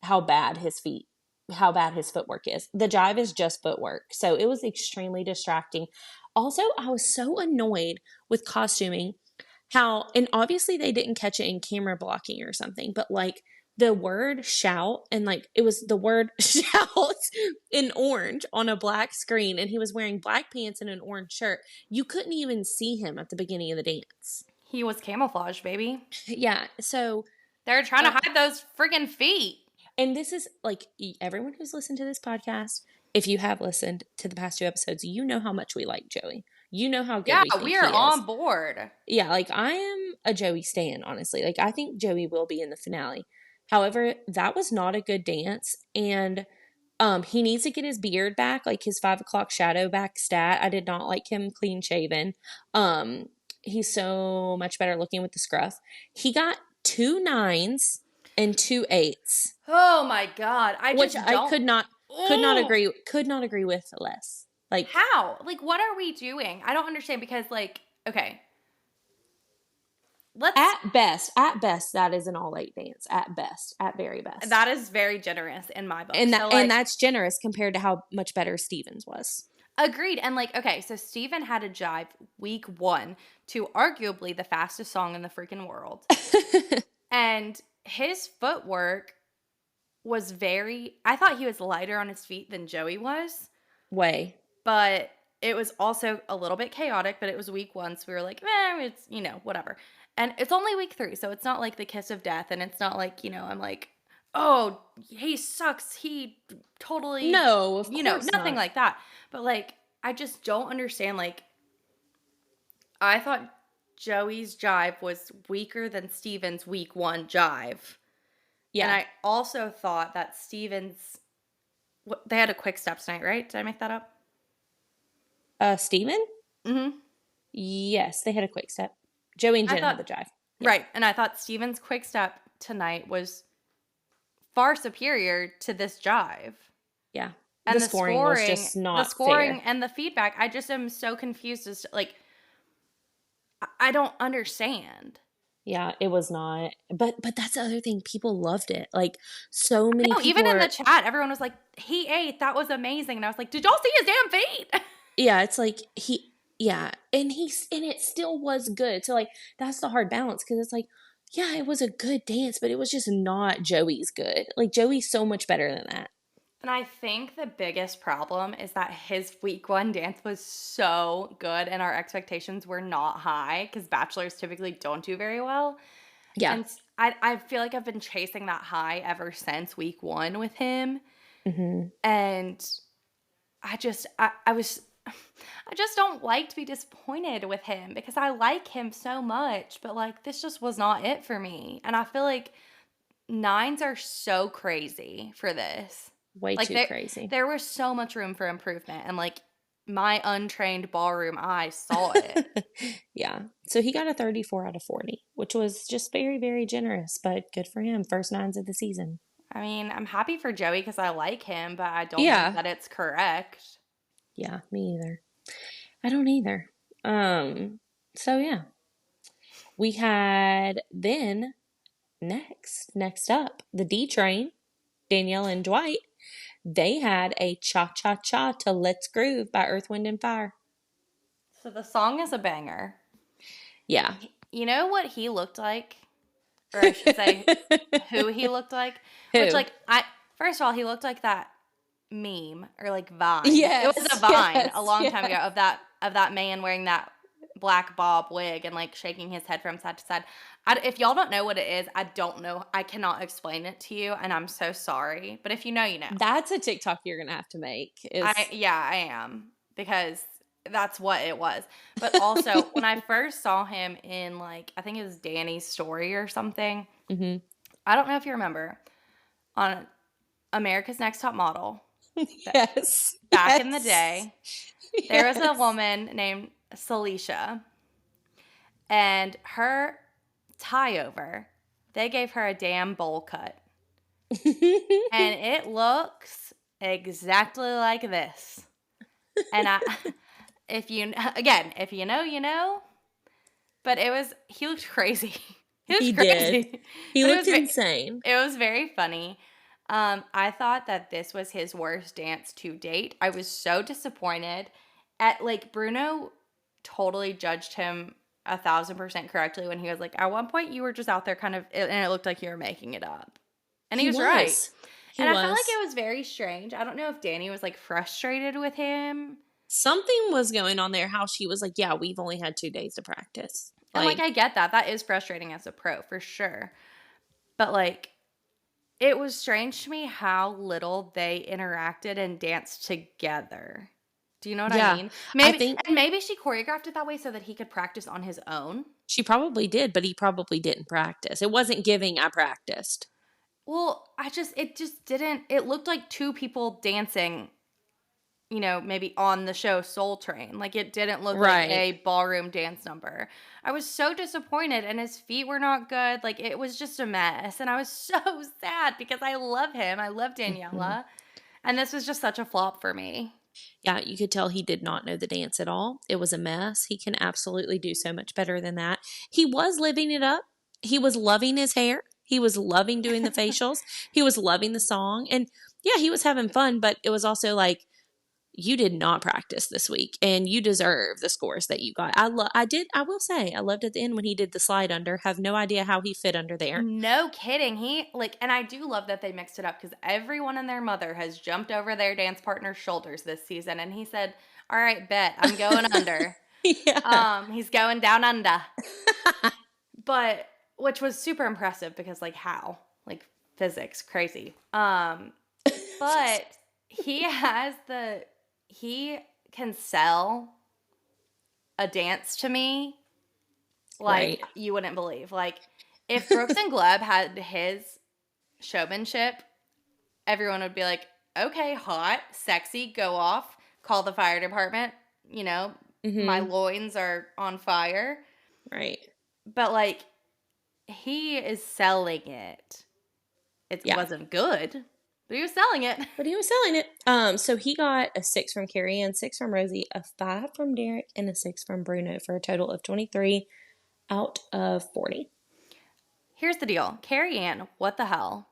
how bad his footwork is. The jive is just footwork. So it was extremely distracting. Also, I was so annoyed with costuming. And obviously they didn't catch it in camera blocking or something, but, like, the word shout, and, like, it was the word shout in orange on a black screen, and he was wearing black pants and an orange shirt. You couldn't even see him at the beginning of the dance. He was camouflage, baby. Yeah, so they're trying to hide those friggin' feet. And this is, like, everyone who's listened to this podcast, if you have listened to the past 2 episodes, you know how much we like Joey. You know how good we think we are on board. Yeah, like, I am a Joey stan, honestly. Like, I think Joey will be in the finale. However, that was not a good dance, and He needs to get his beard back, like his 5 o'clock shadow back stat. I did not like him clean shaven. He's so much better looking with the scruff. He got 2 9s and 2 8s, Oh my God. I which just I don't. could not Oh, agree with less. Like how? Like, what are we doing? I don't understand because, like, okay, let's. at best, that is an all 8 dance. At best, at very best. That is very generous in my book. And So, and like, that's generous compared to how much better Stevens was. agreed. And, like, okay, so Steven had a jive week 1 to arguably the fastest song in the freaking world. And his footwork was I thought he was lighter on his feet than Joey was, Way. but it was also a little bit chaotic, but it was week 1, so we were like, it's, whatever. And it's only week 3, so it's not like the kiss of death, and it's not like, I'm like, oh, he sucks, he totally, No, of course nothing not. like that. But, like, I just don't understand, like, I thought Joey's jive was weaker than Steven's week 1 jive. And Yeah. I also thought that Steven's, they had a quick step tonight, right? Did I make that up? Steven? Mm-hmm. Yes, they had a quick step. Joey and I Jen had thought, the jive. Yeah. right. And I thought Steven's quick step tonight was far superior to this jive. Yeah. And The scoring was just not fair. and the feedback, I just am so confused as to, like, I don't understand. Yeah, it was not. But that's the other thing. People loved it. Like so many No, people even in are. the chat, everyone was like, he ate. That was amazing. And I was like, did y'all see his damn feet? Yeah, it's like yeah, and it still was good. So like that's the hard balance because it's like, yeah, it was a good dance, but it was just not Joey's good. Like Joey's so much better than that. And I think the biggest problem is that his week 1 dance was so good and our expectations were not high because bachelors typically don't do very well. Yeah. And I feel like I've been chasing that high ever since week 1 with him. Mm-hmm. And I just, I was, I just don't like to be disappointed with him because I like him so much. But, like, this just was not it for me. And I feel like 9s are so crazy for this. Way Like, too crazy. there was so much room for improvement, and, like, my untrained ballroom eye saw it. Yeah. So he got a 34 out of 40, which was just very, very generous, but good for him. First 9s of the season. I mean, I'm happy for Joey because I like him, but I don't Yeah. think that it's correct. Yeah, me either. I don't either. So yeah. We had then next up, the D Train, Danielle and Dwight. They had a cha-cha-cha to Let's Groove by Earth, Wind, and Fire. So the song is a banger. Yeah. You know what he looked like? Or I should say who he looked like? Who? Which, like, first of all, he looked like that meme or, like, Vine. Yes, It was a Vine yes, a long time yes. ago of that man wearing that black bob wig and, like, shaking his head from side to side. If y'all don't know what it is, I don't know. I cannot explain it to you, and I'm so sorry. But if you know, you know. That's a TikTok you're going to have to make. I am, because that's what it was. But also, when I first saw him in, like, I think it was Danny's story or something. Mm-hmm. I don't know if you remember, on America's Next Top Model. Yes. Back in the day, there was a Yes. woman named Celicia, and her tie over, they gave her a damn bowl cut. And it looks exactly like this. And if you know, you know. But he looked crazy. He He did. He looked insane. It was very funny. I thought that this was his worst dance to date. I was so disappointed Bruno totally judged him 1,000% correctly when he was like, at one point you were just out there kind of, and it looked like you were making it up. And he was right. I felt like it was very strange. I don't know if Danny was, like, frustrated with him. Something was going on there, how she was like, yeah, we've only had 2 days to practice. And, like, I get that. That is frustrating as a pro, for sure. But, like, it was strange to me how little they interacted and danced together. Do you know what I mean? Maybe she choreographed it that way so that he could practice on his own. She probably did, but he probably didn't practice. It wasn't giving I practiced. Well, it just didn't, it looked like two people dancing, maybe on the show Soul Train. Like it didn't look like Right. a ballroom dance number. I was so disappointed, and his feet were not good. Like it was just a mess. And I was so sad because I love him. I love Hmm. Daniela. And this was just such a flop for me. Yeah, you could tell he did not know the dance at all. It was a mess. He can absolutely do so much better than that. He was living it up. He was loving his hair. He was loving doing the facials. He was loving the song. And yeah, he was having fun, but it was also like, you did not practice this week and you deserve the scores that you got. I will say, I loved at the end when he did the slide under. Have no idea how he fit under there. No kidding. And I do love that they mixed it up because everyone and their mother has jumped over their dance partner's shoulders this season. And he said, "All right, bet I'm going under." Yeah. He's going down under. But which was super impressive because like how? Like physics, crazy. But he has he can sell a dance to me like Right. you wouldn't believe. Like if Brooks and Gleb had his showmanship, everyone would be like, "Okay, hot, sexy, go off, call the fire department, you know, my Mm-hmm. loins are on fire." Right. But like he is selling it. It Yeah. wasn't good, but he was selling it. But he was selling it. So he got a 6 from Carrie Ann, 6 from Rosie, a 5 from Derek, and a 6 from Bruno for a total of 23 out of 40. Here's the deal. Carrie Ann, what the hell?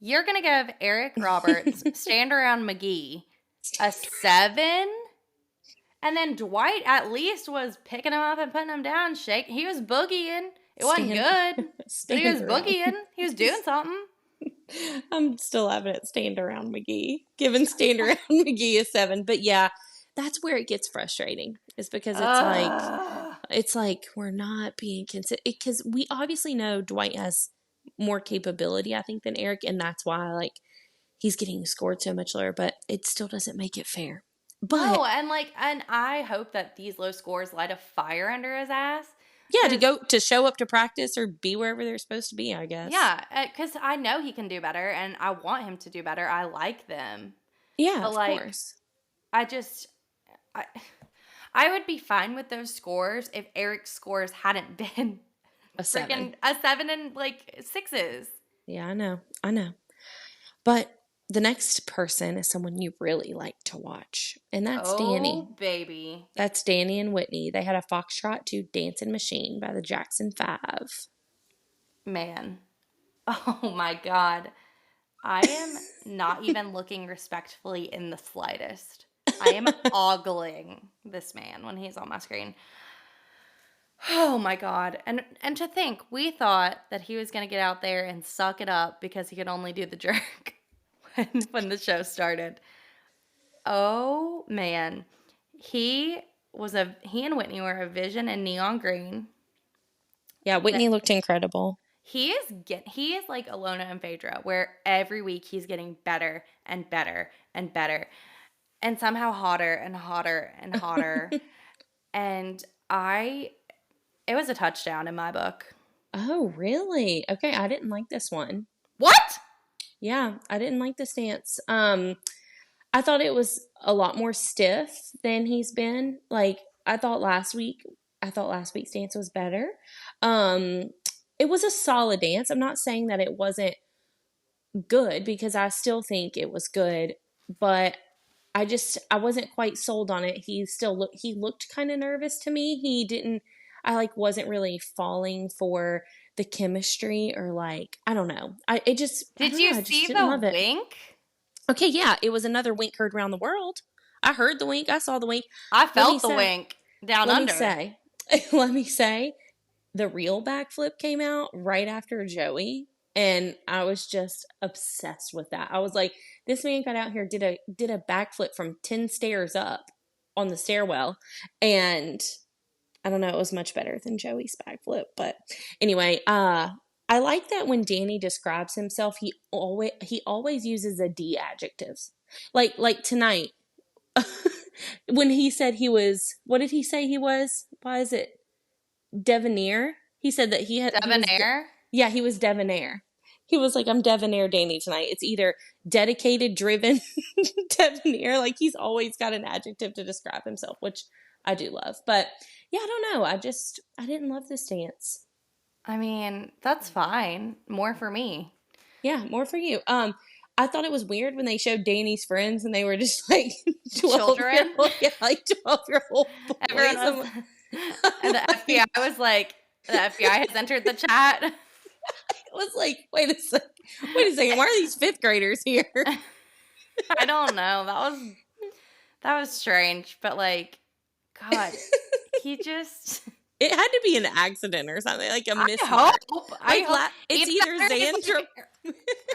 You're going to give Eric Roberts, Stand Around McGee, a 7? And then Dwight at least was picking him up and putting him down. He was boogieing. It wasn't good, but he was Stand around. boogieing. He was doing something. I'm still having it stand around McGee. Giving stand around McGee a 7. But yeah, that's where it gets frustrating. Is because Ugh. it's like we're not being considered, because we obviously know Dwight has more capability, I think, than Eric, and that's why like he's getting scored so much lower, but it still doesn't make it fair. But No, and I hope that these low scores light a fire under his ass. yeah, Because to show up to practice or be wherever they're supposed to be, I guess. yeah, because I know he can do better, and I want him to do better. I like them, Yeah, but of like, course. I just, I, I would be fine with those scores if Eric's scores hadn't been A 7. freaking a 7 and like 6s. Yeah, I know. I know. But the next person is someone you really like to watch, and that's Danny. Oh baby, That's Danny and Whitney. They had a Foxtrot to Dancing Machine by the Jackson 5. man, oh my God, I am not even looking respectfully in the slightest. I am ogling this man when he's on my screen. Oh my God. And to think, we thought that he was going to get out there and suck it up because he could only do the jerk when the show started. Oh man. He and Whitney were a vision in neon green. Yeah, That Whitney looked incredible. he is like Alona and Phaedra, where every week he's getting better and better and better. And somehow hotter and hotter and hotter. And it was a touchdown in my book. Oh, really? Okay, I didn't like this one. What? Yeah, I didn't like this dance. I thought it was a lot more stiff than he's been. Like I thought last week's dance was better. Um, it was a solid dance. I'm not saying that it wasn't good because I still think it was good, but I wasn't quite sold on it. He looked kind of nervous to me. He didn't I like wasn't really falling for the chemistry, or like I don't know. I Did don't you know. I just see didn't the love it. wink? Okay, yeah, it was another wink heard around the world. I heard the wink. I saw the wink. I Let me felt the say, wink down let me under. say, let me say, the real backflip came out right after Joey, and I was just obsessed with that. I was like, this man got out here, did a backflip from 10 stairs up on the stairwell, and I don't know, it was much better than Joey's backflip. But anyway, I like that when Danny describes himself, he always uses the D adjectives. Like tonight, when he said he was, what did he say he was? Why is it debonair? He said that he was Debonair? yeah, he was debonair. He was like, I'm debonair Danny tonight. It's either dedicated, driven, debonair. Like he's always got an adjective to describe himself, which I do love. But yeah, I don't know. I didn't love this dance. I mean, that's fine. More for me. Yeah, more for you. I thought it was weird when they showed Danny's friends and they were just like 12 year Children. old, yeah, like 12-year-old boys. Everyone was, and the FBI was like, the FBI has entered the chat. It was like, wait a second, why are these fifth graders here? I don't know. That was strange, but like, God, he just. It had to be an accident or something, like a mishap. I hope. It's either Xandra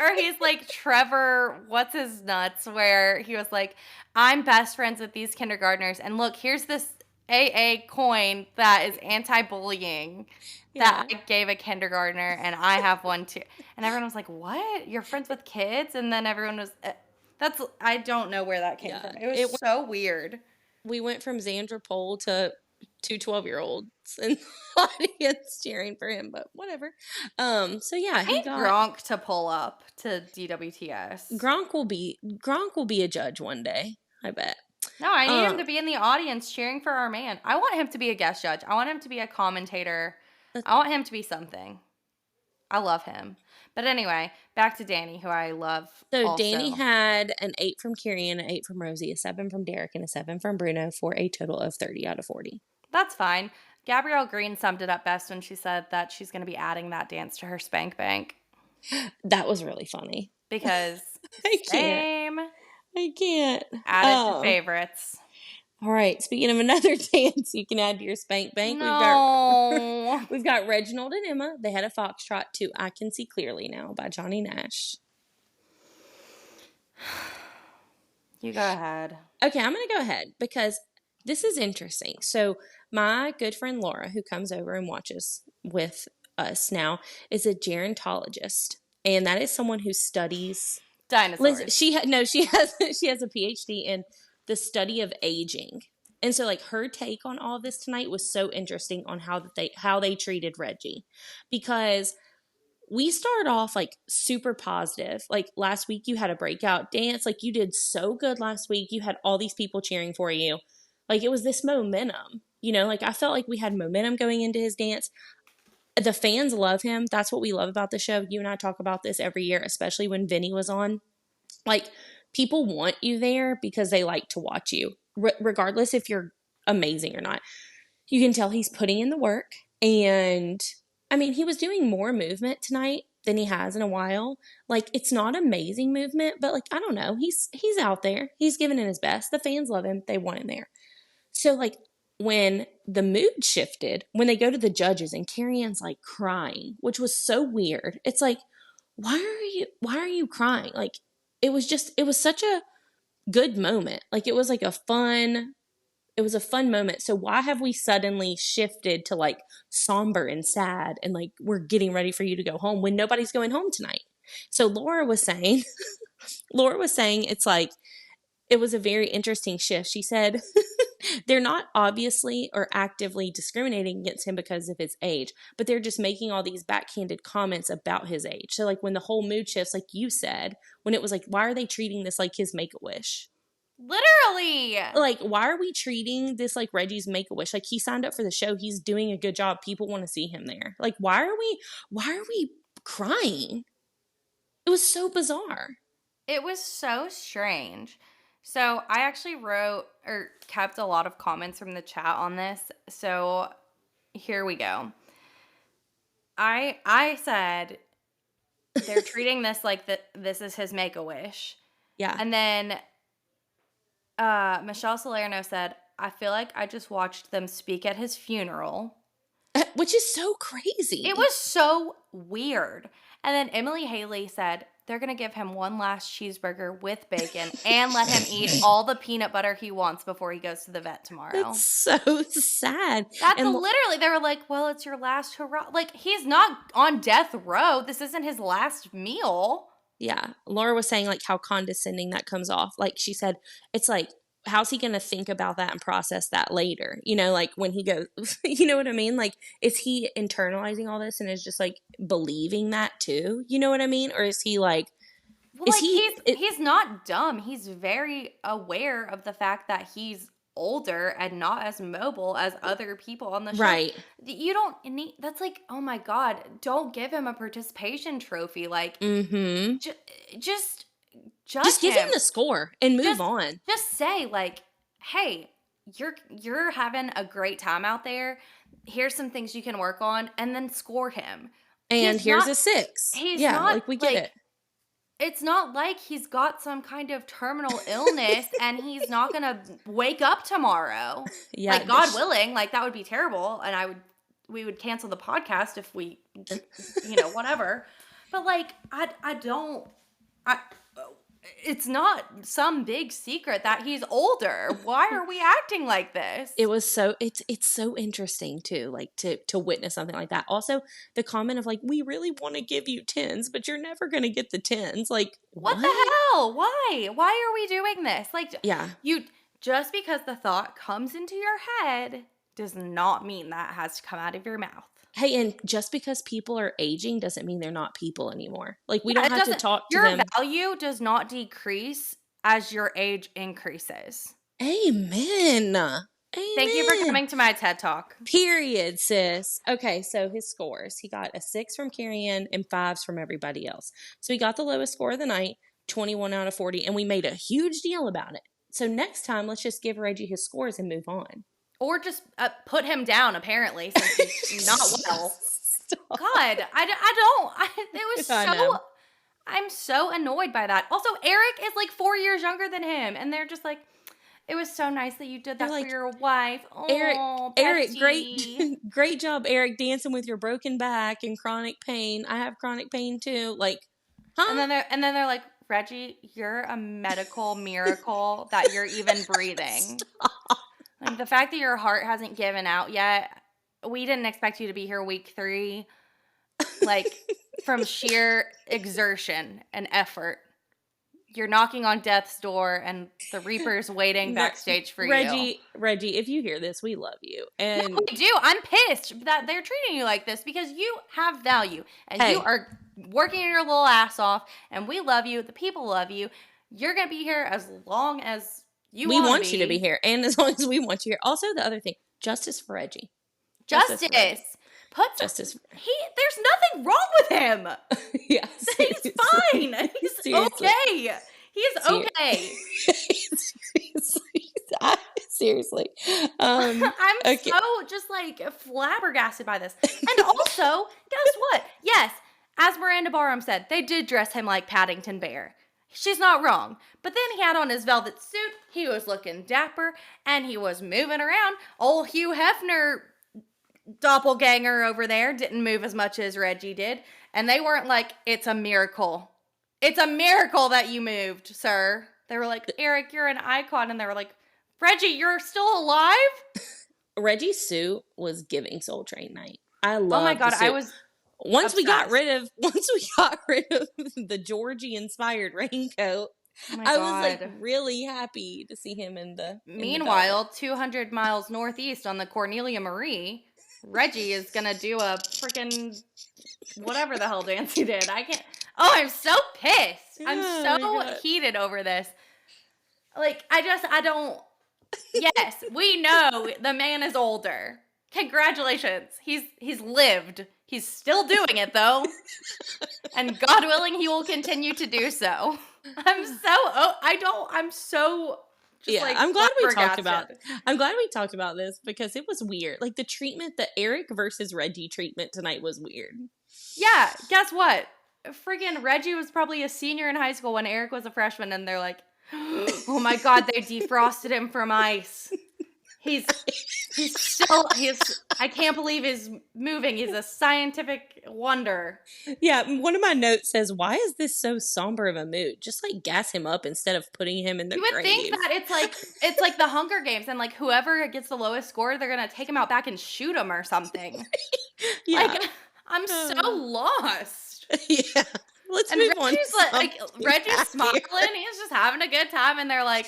or he's like Trevor, what's his nuts, where he was like, I'm best friends with these kindergartners, and look, here's this AA coin that is anti-bullying that I gave a kindergartner, and I have one too. And everyone was like, what? You're friends with kids? And then everyone was, I don't know where that came from. It was so weird. We went from Xandra Pole to two 12-year-olds in the audience cheering for him, but whatever. So yeah, he got Gronk to pull up to DWTS. Gronk will be a judge one day, I bet. No, I need him to be in the audience cheering for our man. I want him to be a guest judge. I want him to be a commentator. I want him to be something. I love him. But anyway, back to Danny, who I love. So also. Danny had an 8 from Kirian, an 8 from Rosie, a 7 from Derek, and a 7 from Bruno for a total of 30 out of 40. That's fine. Gabrielle Green summed it up best when she said that she's going to be adding that dance to her spank bank. That was really funny. Because I can't. Add it to favorites. All right. Speaking of another dance you can add to your spank bank, no. we've got Reginald and Emma. They had a foxtrot to I Can See Clearly Now by Johnny Nash. You go ahead. Okay, I'm going to go ahead because this is interesting. So my good friend Laura, who comes over and watches with us now, is a gerontologist, and that is someone who studies dinosaurs. She has a PhD in the study of aging, and so like her take on all of this tonight was so interesting on how they treated Reggie, because we started off like super positive. Like last week you had a breakout dance, like you did so good last week. You had all these people cheering for you. Like it was this momentum, like I felt like we had momentum going into his dance. The fans love him. That's what we love about the show. You and I talk about this every year, especially when Vinny was on. Like people want you there because they like to watch you, regardless if you're amazing or not. You can tell he's putting in the work. And I mean, he was doing more movement tonight than he has in a while. Like it's not amazing movement, but like, I don't know. He's out there. He's giving it his best. The fans love him. They want him there. So like when the mood shifted, when they go to the judges and Carrie-Ann's like crying, which was so weird. It's like, why are you crying? Like it was such a good moment. Like it was a fun moment. So why have we suddenly shifted to like somber and sad and like we're getting ready for you to go home when nobody's going home tonight? So Laura was saying it's like, it was a very interesting shift. She said they're not obviously or actively discriminating against him because of his age, but they're just making all these backhanded comments about his age. So like when the whole mood shifts, like you said, when it was like, why are they treating this like his Make-A-Wish? Literally. Like, why are we treating this like Reggie's Make-A-Wish? Like he signed up for the show. He's doing a good job. People want to see him there. Like, why are we crying? It was so bizarre. It was so strange. So I actually wrote or kept a lot of comments from the chat on this. So here we go. I said they're treating this like this is his Make-A-Wish. Yeah. And then Michelle Salerno said, I feel like I just watched them speak at his funeral. Which is so crazy. It was so weird. And then Emily Haley said, they're going to give him one last cheeseburger with bacon and let him eat all the peanut butter he wants before he goes to the vet tomorrow. That's so sad. That's literally, they were like, well, it's your last hurrah. Like, he's not on death row. This isn't his last meal. Yeah. Laura was saying, like, how condescending that comes off. Like, she said, it's like, how's he going to think about that and process that later? You know, like when he goes, you know what I mean? Like, is he internalizing all this and is just like believing that too? You know what I mean? Or is he like, Well, is like he, he's not dumb. He's very aware of the fact that he's older and not as mobile as other people on the show. right? You don't need that's like, oh my God, don't give him a participation trophy. Like Mm-hmm. ju- just judge Just give him him. the score and move Just on. just say like, "Hey, you're having a great time out there. Here's some things you can work on," and then score him. And here's a 6. He's Yeah, not like we get like it. it's not like he's got some kind of terminal illness and he's not going to wake up tomorrow. Yeah, Like God willing, like that would be terrible and we would cancel the podcast if we whatever. But like I don't I it's not some big secret that he's older. Why are we acting like this? it was so it's so interesting too, like to witness something like that. Also, the comment of like, we really want to give you 10s, but you're never gonna get the 10s. Like, What what? the hell? Why? Why are we doing this? Like Yeah. you just because the thought comes into your head does not mean that has to come out of your mouth. Hey, and just because people are aging doesn't mean they're not people anymore. Like, we Yeah, don't it have to doesn't talk to your them. value does not decrease as your age increases. Amen. Thank you for Amen. coming to my TED Talk. Period, sis. Okay, so his scores. He got a 6 from Carrie-Ann and 5s from everybody else. So he got the lowest score of the night, 21 out of 40, and we made a huge deal about it. So next time, let's just give Reggie his scores and move on. Or just put him down, apparently, since he's not well. Stop. God, it was I know. I'm so annoyed by that. Also, Eric is like 4 years younger than him, and they're just like, it was so nice that you did that They're for like, your wife. Eric, Oh, Eric, Bestie. great job, Eric, dancing with your broken back and chronic pain. I have chronic pain too. Like, huh? And then they're like, Reggie, you're a medical miracle that you're even breathing. Like the fact that your heart hasn't given out yet, we didn't expect you to be here week 3. Like from sheer exertion and effort. You're knocking on death's door and the Reaper's waiting backstage for you. Reggie, if you hear this, we love you. And No, I do. I'm pissed that they're treating you like this because you have value and you are working your little ass off and we love you. The people love you. You're going to be here as long as we want you to be here and as long as we want you here. Also, the other thing, justice for Reggie. Justice. Justice. There's nothing wrong with him. Yeah. He's fine. He's Seriously. okay. He's okay. Seriously. I'm okay. so just like flabbergasted by this. And also, guess what? Yes, as Miranda Barham said, they did dress him like Paddington Bear. She's not wrong. But then he had on his velvet suit. He was looking dapper and he was moving around. Old Hugh Hefner doppelganger over there didn't move as much as Reggie did. And they weren't like, it's a miracle. It's a miracle that you moved, sir. They were like, Eric, you're an icon. And they were like, Reggie, you're still alive? Reggie's suit was giving Soul Train night. I love. Oh my God, I was once obsessed. we got rid of the Georgie inspired raincoat. Oh my I God. was like really happy to see him in the. Meanwhile, 200 miles northeast on the Cornelia Marie, Reggie is gonna do a freaking whatever the hell dance he did. I can't. Oh, I'm so pissed. I'm so heated over this. Like, I don't. Yes, we know the man is older. Congratulations. He's lived. He's still doing it though. And God willing, he will continue to do so. I'm so just like I'm glad we talked flabbergasted. about this because it was weird. Like the treatment, the Eric versus Reggie treatment tonight was weird. Yeah, guess what? Freaking Reggie was probably a senior in high school when Eric was a freshman, and they're like, oh my God, they defrosted him from ice. He's I can't believe he's moving. He's a scientific wonder. Yeah, one of my notes says, why is this so somber of a mood? Just like gas him up instead of putting him in the grave. You would think that it's like the Hunger Games and like whoever gets the lowest score, they're gonna take him out back and shoot him or something. Yeah. Like, I'm so lost. Yeah. Let's move on. Reggie's smiling, he's just having a good time, and they're like,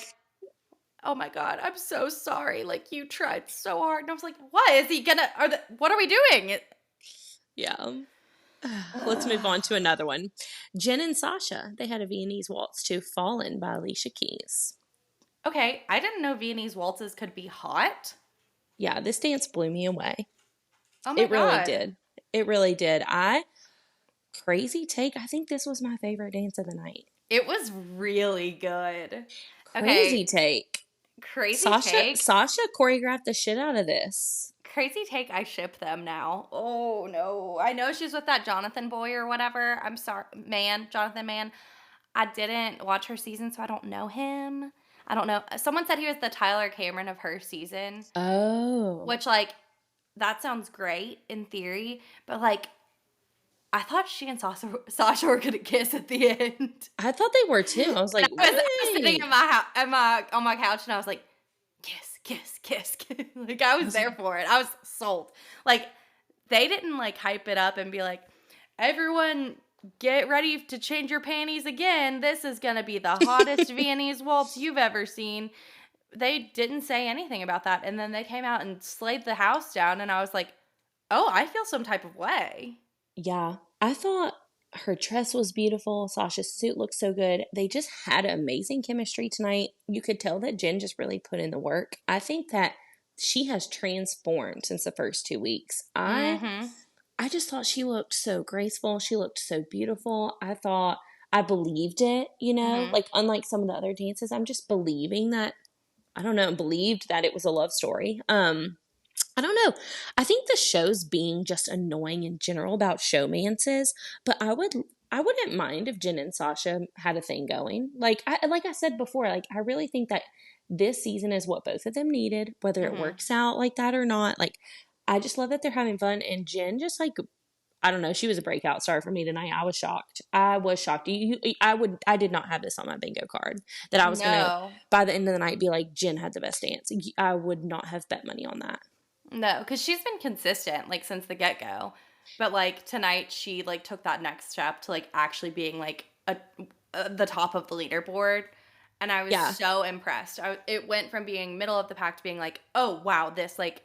oh my God, I'm so sorry. Like, you tried so hard. And I was like, what is he gonna, what are we doing? Yeah. Let's move Ugh. on to another one. Jen and Sasha, they had a Viennese waltz to Fallen by Alicia Keys. Okay, I didn't know Viennese waltzes could be hot. Yeah, this dance blew me away. Oh my It really God. did. It really did. Crazy take. I think this was my favorite dance of the night. It was really good. Crazy Okay, take. crazy take. Sasha choreographed the shit out of this. Crazy take, I ship them now. Oh no. I know she's with that Jonathan boy or whatever. I'm sorry, man, Jonathan man. I didn't watch her season, so I don't know him. I don't know. Someone said he was the Tyler Cameron of her season, Oh. which, like, that sounds great in theory, but, like, I thought she and Sasha were gonna kiss at the end. I thought they were too. I was like, I was sitting in wait. my house, on my couch, and I was like, kiss, kiss, kiss, kiss. Like, I I was was there like, for it. I was sold. Like, they didn't, like, hype it up and be like, everyone get ready to change your panties again. This is gonna be the hottest Viennese waltz you've ever seen. They didn't say anything about that. And then they came out and slayed the house down, and I was like, oh, I feel some type of way. yeah. I thought her dress was beautiful. Sasha's suit looked so good. They just had amazing chemistry tonight. You could tell that Jen just really put in the work. I think that she has transformed since the first 2 weeks. Mm-hmm. I just thought she looked so graceful. She looked so beautiful. I thought I believed it, Mm-hmm. like unlike some of the other dances, I'm just believing that, I don't know, believed that it was a love story. I don't know. I think the show's being just annoying in general about showmances, but I wouldn't mind if Jen and Sasha had a thing going. Like I said before, like I really think that this season is what both of them needed, whether it Mm-hmm. works out like that or not. Like I just love that they're having fun, and Jen just like, I don't know, she was a breakout star for me tonight. I was shocked. I was shocked. I did not have this on my bingo card that I was gonna No. by the end of the night be like Jen had the best dance. I would not have bet money on that. No, because she's been consistent, like, since the get-go. But, like, tonight she, like, took that next step to, like, actually being, like, the top of the leaderboard, and I was Yeah. so impressed. It went from being middle of the pack to being like, "Oh, wow, this, like,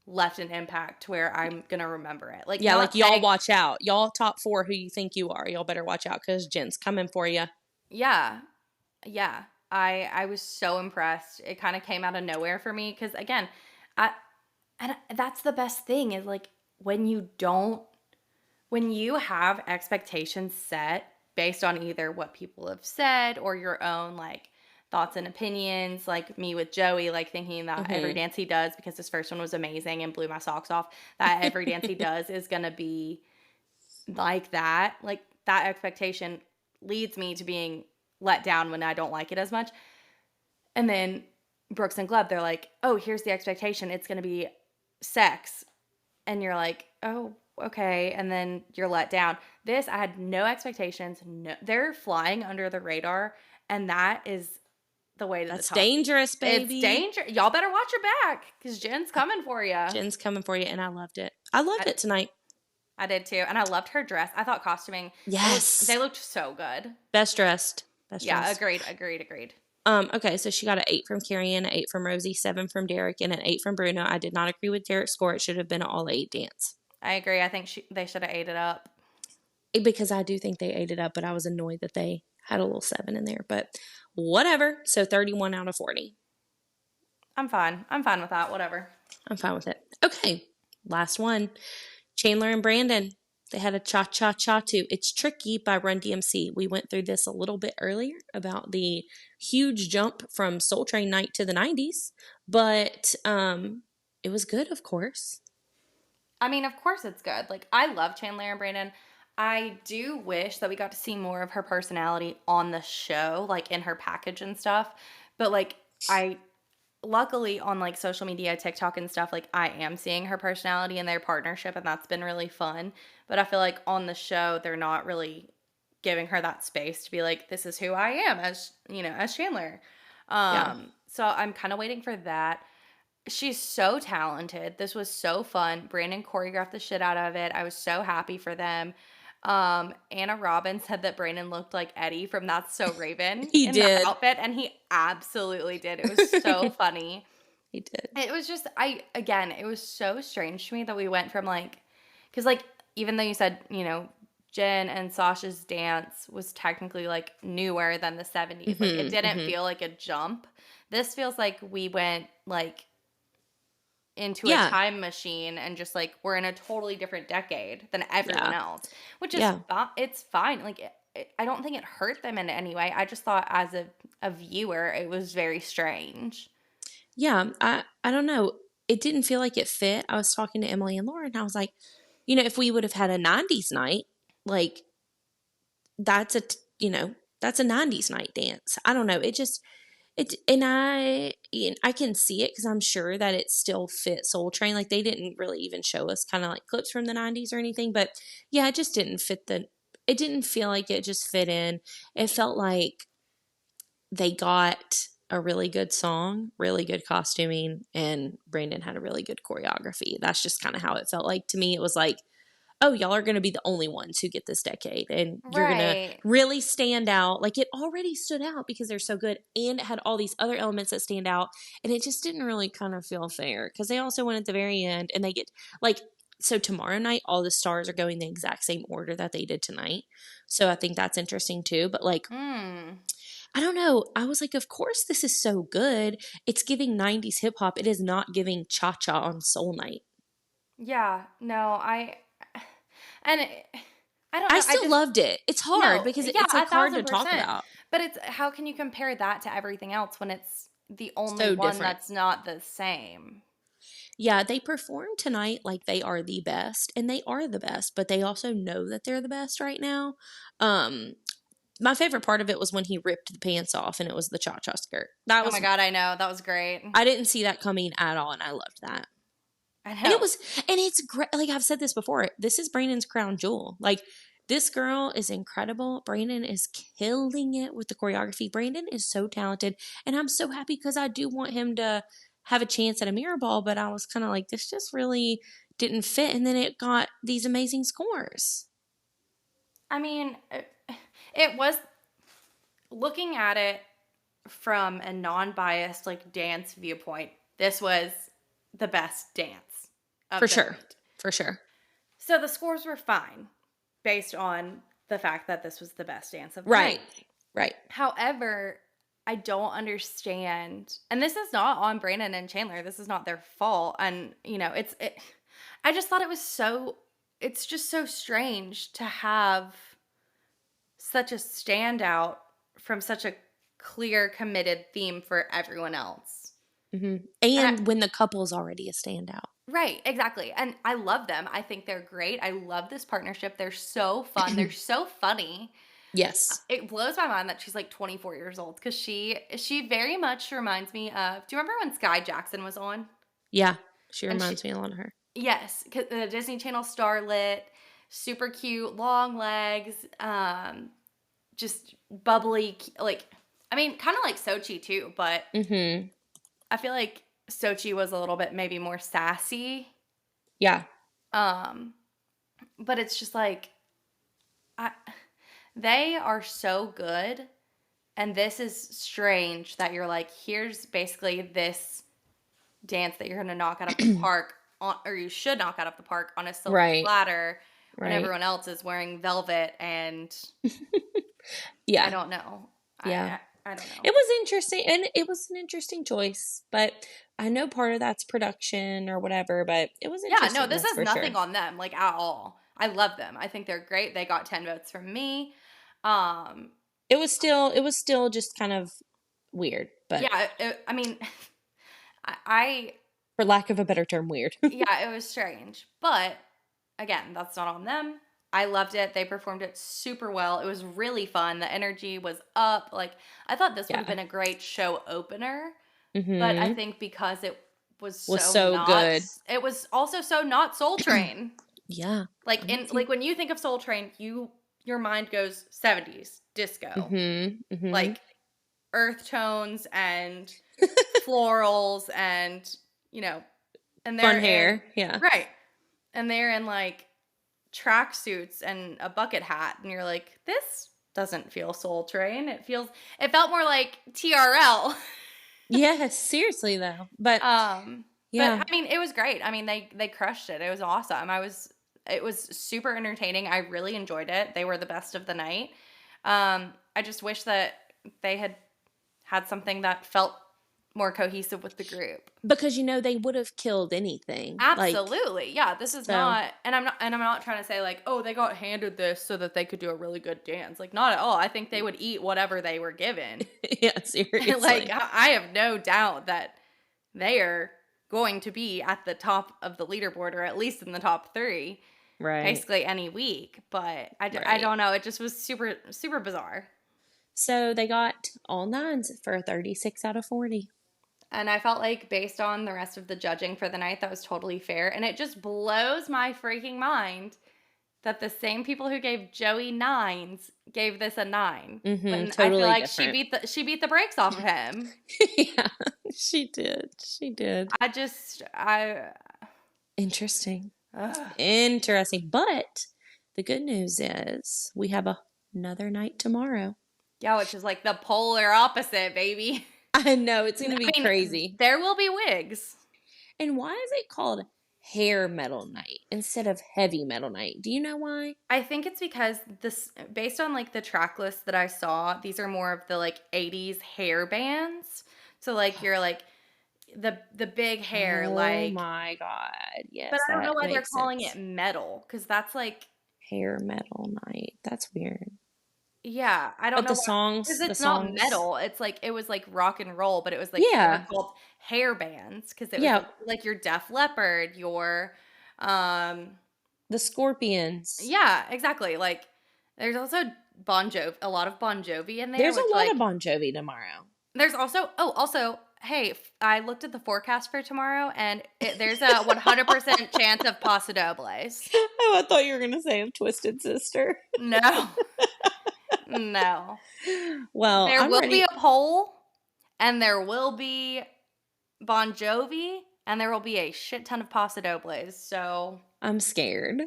left an impact to where I'm gonna remember it." Like, Yeah, like not y'all saying. watch out. Y'all top four who you think you are. Y'all better watch out because Jen's coming for you. Yeah. Yeah. I was so impressed. It kinda came out of nowhere for me because again, I that's the best thing is, like, when you don't when you have expectations set based on either what people have said or your own, like, thoughts and opinions, like me with Joey, like, thinking that every Hmm. dance he does, because his first one was amazing and blew my socks off, that every dance he does is gonna be like that. Like, that expectation leads me to being let down when I don't like it as much. And then Brooks and Gleb, they're like, "Oh, here's the expectation. It's gonna be sex." And you're like, "Oh, okay." And then you're let down. This, I had no expectations. No, they're flying under the radar, and that is the way to the That's top. dangerous, It's baby. danger. Y'all better watch your back because Jen's coming for you. Jen's coming for you, and I loved it. I loved I, it tonight. I did too, and I loved her dress. I thought costuming. They Yes. looked so good. Best dressed. Best Yeah, dressed. agreed, agreed, agreed. Okay, so she got an 8 from Carrie, an 8 from Rosie, 7 from Derek, and an 8 from Bruno. I did not agree with Derek's score. It should have been an all 8 dance. I agree. I think they should have ate it up. Because I do think they ate it up, but I was annoyed that they had a little 7 in there. But whatever. So 31 out of 40. I'm fine. I'm fine with that. Whatever. I'm fine with it. Okay, last one. Chandler and Brandon. They had a cha cha cha too. It's Tricky by Run DMC. We went through this a little bit earlier about the huge jump from Soul Train night to the 90s, but it was good, of course. I mean, of course it's good. Like, I love Chandler and Brandon. I do wish that we got to see more of her personality on the show, like in her package and stuff. But, like, I luckily on, like, social media, TikTok and stuff, like, I am seeing her personality and their partnership, and that's been really fun. But I feel like on the show, they're not really giving her that space to be like, this is who I am as, as Chandler. Yeah. So I'm kind of waiting for that. She's so talented. This was so fun. Brandon choreographed the shit out of it. I was so happy for them. Anna Robbins said that Brandon looked like Eddie from That's So Raven He in that did. outfit, and he absolutely did. It was so funny. He did. It was just again, it was so strange to me that we went from because like even though you said, Jen and Sasha's dance was technically like newer than the 70s, like it didn't feel like a jump. This feels like we went like into a Yeah. time machine and just like we're in a totally different decade than everyone else, which is it's fine. Like I don't think it hurt them in any way. I just thought as a viewer, it was very strange. Yeah, I don't know. It didn't feel like it fit. I was talking to Emily and Lauren, and I was like, if we would have had a 90s night, like that's that's a 90s night dance. I don't know. And I can see it because I'm sure that it still fits Soul Train. Like they didn't really even show us kind of like clips from the 90s or anything, but yeah, it just didn't it didn't feel like it just fit in. It felt like they got a really good song, really good costuming, and Brandon had a really good choreography. That's just kind of how it felt like to me. It was like, oh, y'all are going to be the only ones who get this decade, and you're going to Right. really stand out. Like it already stood out because they're so good, and it had all these other elements that stand out, and it just didn't really kind of feel fair because they also went at the very end, and they get like. So tomorrow night, all the stars are going the exact same order that they did tonight. So I think that's interesting too. But like, I don't know. I was like, of course, this is so good. It's giving 90s hip hop. It is not giving cha cha on Soul Night. Yeah, no, and I don't I know. I still just loved it. It's hard no, because yeah, it's like hard to talk 1,000%. about. But it's how can you compare that to everything else when it's the only So one different. that's not the same? Yeah, they performed tonight like they are the best, and they are the best, but they also know that they're the best right now. Um, my favorite part of it was when he ripped the pants off and it was the cha cha skirt. That Oh my was, God, I know. That was great. I didn't see that coming at all, and I loved that. I And it know. was, and it's great. Like I've said this before, this is Brandon's crown jewel. Like this girl is incredible. Brandon is killing it with the choreography. Brandon is so talented, and I'm so happy because I do want him to have a chance at a mirror ball. But I was kind of like, this just really didn't fit, and then it got these amazing scores. I mean, it was looking at it from a non-biased like dance viewpoint. This was the best dance For of the sure, night. for sure. So the scores were fine based on the fact that this was the best dance of the Right, night. right. However, I don't understand, and this is not on Brandon and Chandler. This is not their fault, and I just thought it was so. It's just so strange to have such a standout from such a clear, committed theme for everyone else. Hmm. And And when the couple's already a standout. right, exactly. And I love them. I think they're great. I love this partnership. They're so fun. They're so funny. Yes. It blows my mind that she's like 24 years old because she very much reminds me of. Do you remember when Sky Jackson was on? Yeah, she And reminds me a lot of her. yes, the Disney Channel starlet, super cute, long legs, just bubbly. Like, I mean, kind of like Sochi too, but Mm-hmm. I feel like Sochi was a little bit maybe more sassy. Yeah. Um, but it's just like I they are so good, and this is strange that you're like, here's basically this dance that you're gonna knock out of the park on, or you should knock out of the park on a silk Right. platter when Right. everyone else is wearing velvet and Yeah. I don't know. Yeah. I don't know. It was interesting, and it was an interesting choice, but I know part of that's production or whatever, but it was Yeah, interesting, no, this that's is for nothing sure. on them, like at all. I love them. I think they're great. They got 10 votes from me. Um, It was still just kind of weird, but yeah, I mean, I for lack of a better term, weird. yeah, it was strange. But again, that's not on them. I loved it. They performed it super well. It was really fun. The energy was up. Like, I thought this would have Yeah. been a great show opener, but I Mm-hmm. think because it was Was so so not, good. it was also so not Soul Train. Yeah. Like I'm in with you. like when you think of Soul Train, your mind goes 70s disco. Mm-hmm. Mm-hmm. Like earth tones and florals and you know and Fun they're in hair. Yeah. right and they're in like tracksuits and a bucket hat, and you're like, this doesn't feel Soul Train. It felt more like TRL. Yes, seriously though. But But yeah. I mean, it was great. I mean, they crushed it. It was awesome. It was super entertaining. I really enjoyed it. They were the best of the night. I just wish that they had something that felt more cohesive with the group. Because they would have killed anything. Absolutely. Yeah, this is So not, and I'm not trying to say like, oh, they got handed this so that they could do a really good dance. Like, not at all. I think they would eat whatever they were given. yeah, seriously. Like, I have no doubt that they are going to be at the top of the leaderboard, or at least in the top 3, Right. basically any week. But I don't know. It just was super, super bizarre. So they got all 9s for a 36 out of 40. And I felt like based on the rest of the judging for the night, that was totally fair. And it just blows my freaking mind that the same people who gave Joey 9s gave this a 9. Mm-hmm, When totally I feel like different. she beat the brakes off of him. Yeah, she did. She did. Interesting. Ugh. Interesting. But the good news is we have another night tomorrow. Yeah, which is like the polar opposite, baby. I know, it's going to be crazy. There will be wigs. And why is it called hair metal night instead of heavy metal night? Do you know why? I think it's because based on like the track list that I saw, these are more of the like 80s hair bands. So like you're like the big hair, oh my god, yes. But I don't know why they're calling it metal, because that's like hair metal night. That's weird. Yeah, I don't know. The songs, because it's not metal. It's like it was like rock and roll, but it was like called hair bands, because it was like your Def Leppard, your the Scorpions. Yeah, exactly. Like there's also a lot of Bon Jovi in there. There's a lot of Bon Jovi tomorrow. There's also hey, I looked at the forecast for tomorrow, and there's a 100% chance of Paso Dobles. Oh, I thought you were gonna say of Twisted Sister. No. No. Well, there will be a poll, and there will be Bon Jovi, and there will be a shit ton of Paso Dobles. So I'm scared.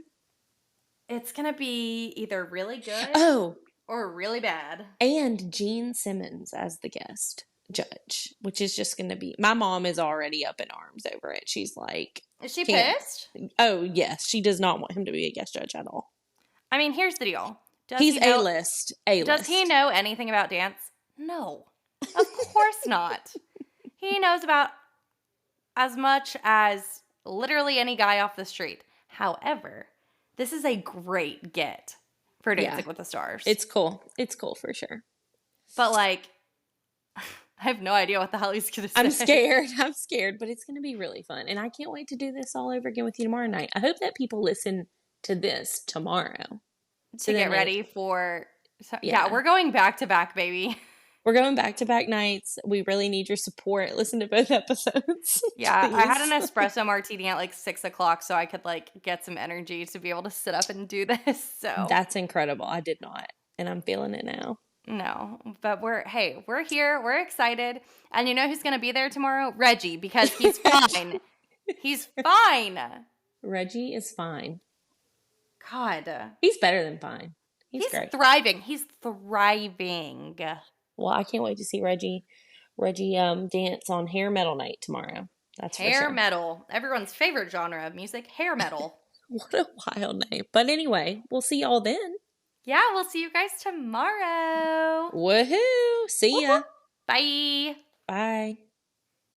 It's gonna be either really good or really bad. And Gene Simmons as the guest judge, which is just gonna be. My mom is already up in arms over it. She's like, is she pissed? Oh yes, she does not want him to be a guest judge at all. I mean, here's the deal. He's A-list. A-list. Does he know anything about dance? No. Of course not. He knows about as much as literally any guy off the street. However, this is a great get for Dancing with the Stars. It's cool. It's cool for sure. But like, I have no idea what the hell he's going to say. I'm scared, but it's going to be really fun. And I can't wait to do this all over again with you tomorrow night. I hope that people listen to this tomorrow. To get ready for... Yeah, we're going back to back, baby. We're going back to back nights. We really need your support. Listen to both episodes. Yeah, please. I had an espresso martini at like 6 o'clock so I could like get some energy to be able to sit up and do this. So that's incredible. I did not. And I'm feeling it now. No, but we're here. We're excited. And you know who's going to be there tomorrow? Reggie, because he's fine. He's fine. Reggie is fine. God. He's better than fine. He's great. Thriving. He's thriving. Well, I can't wait to see Reggie dance on hair metal night tomorrow. That's hair metal. Everyone's favorite genre of music, hair metal. What a wild name. But anyway, we'll see y'all then. Yeah, we'll see you guys tomorrow. Woohoo. See ya. Bye. Bye.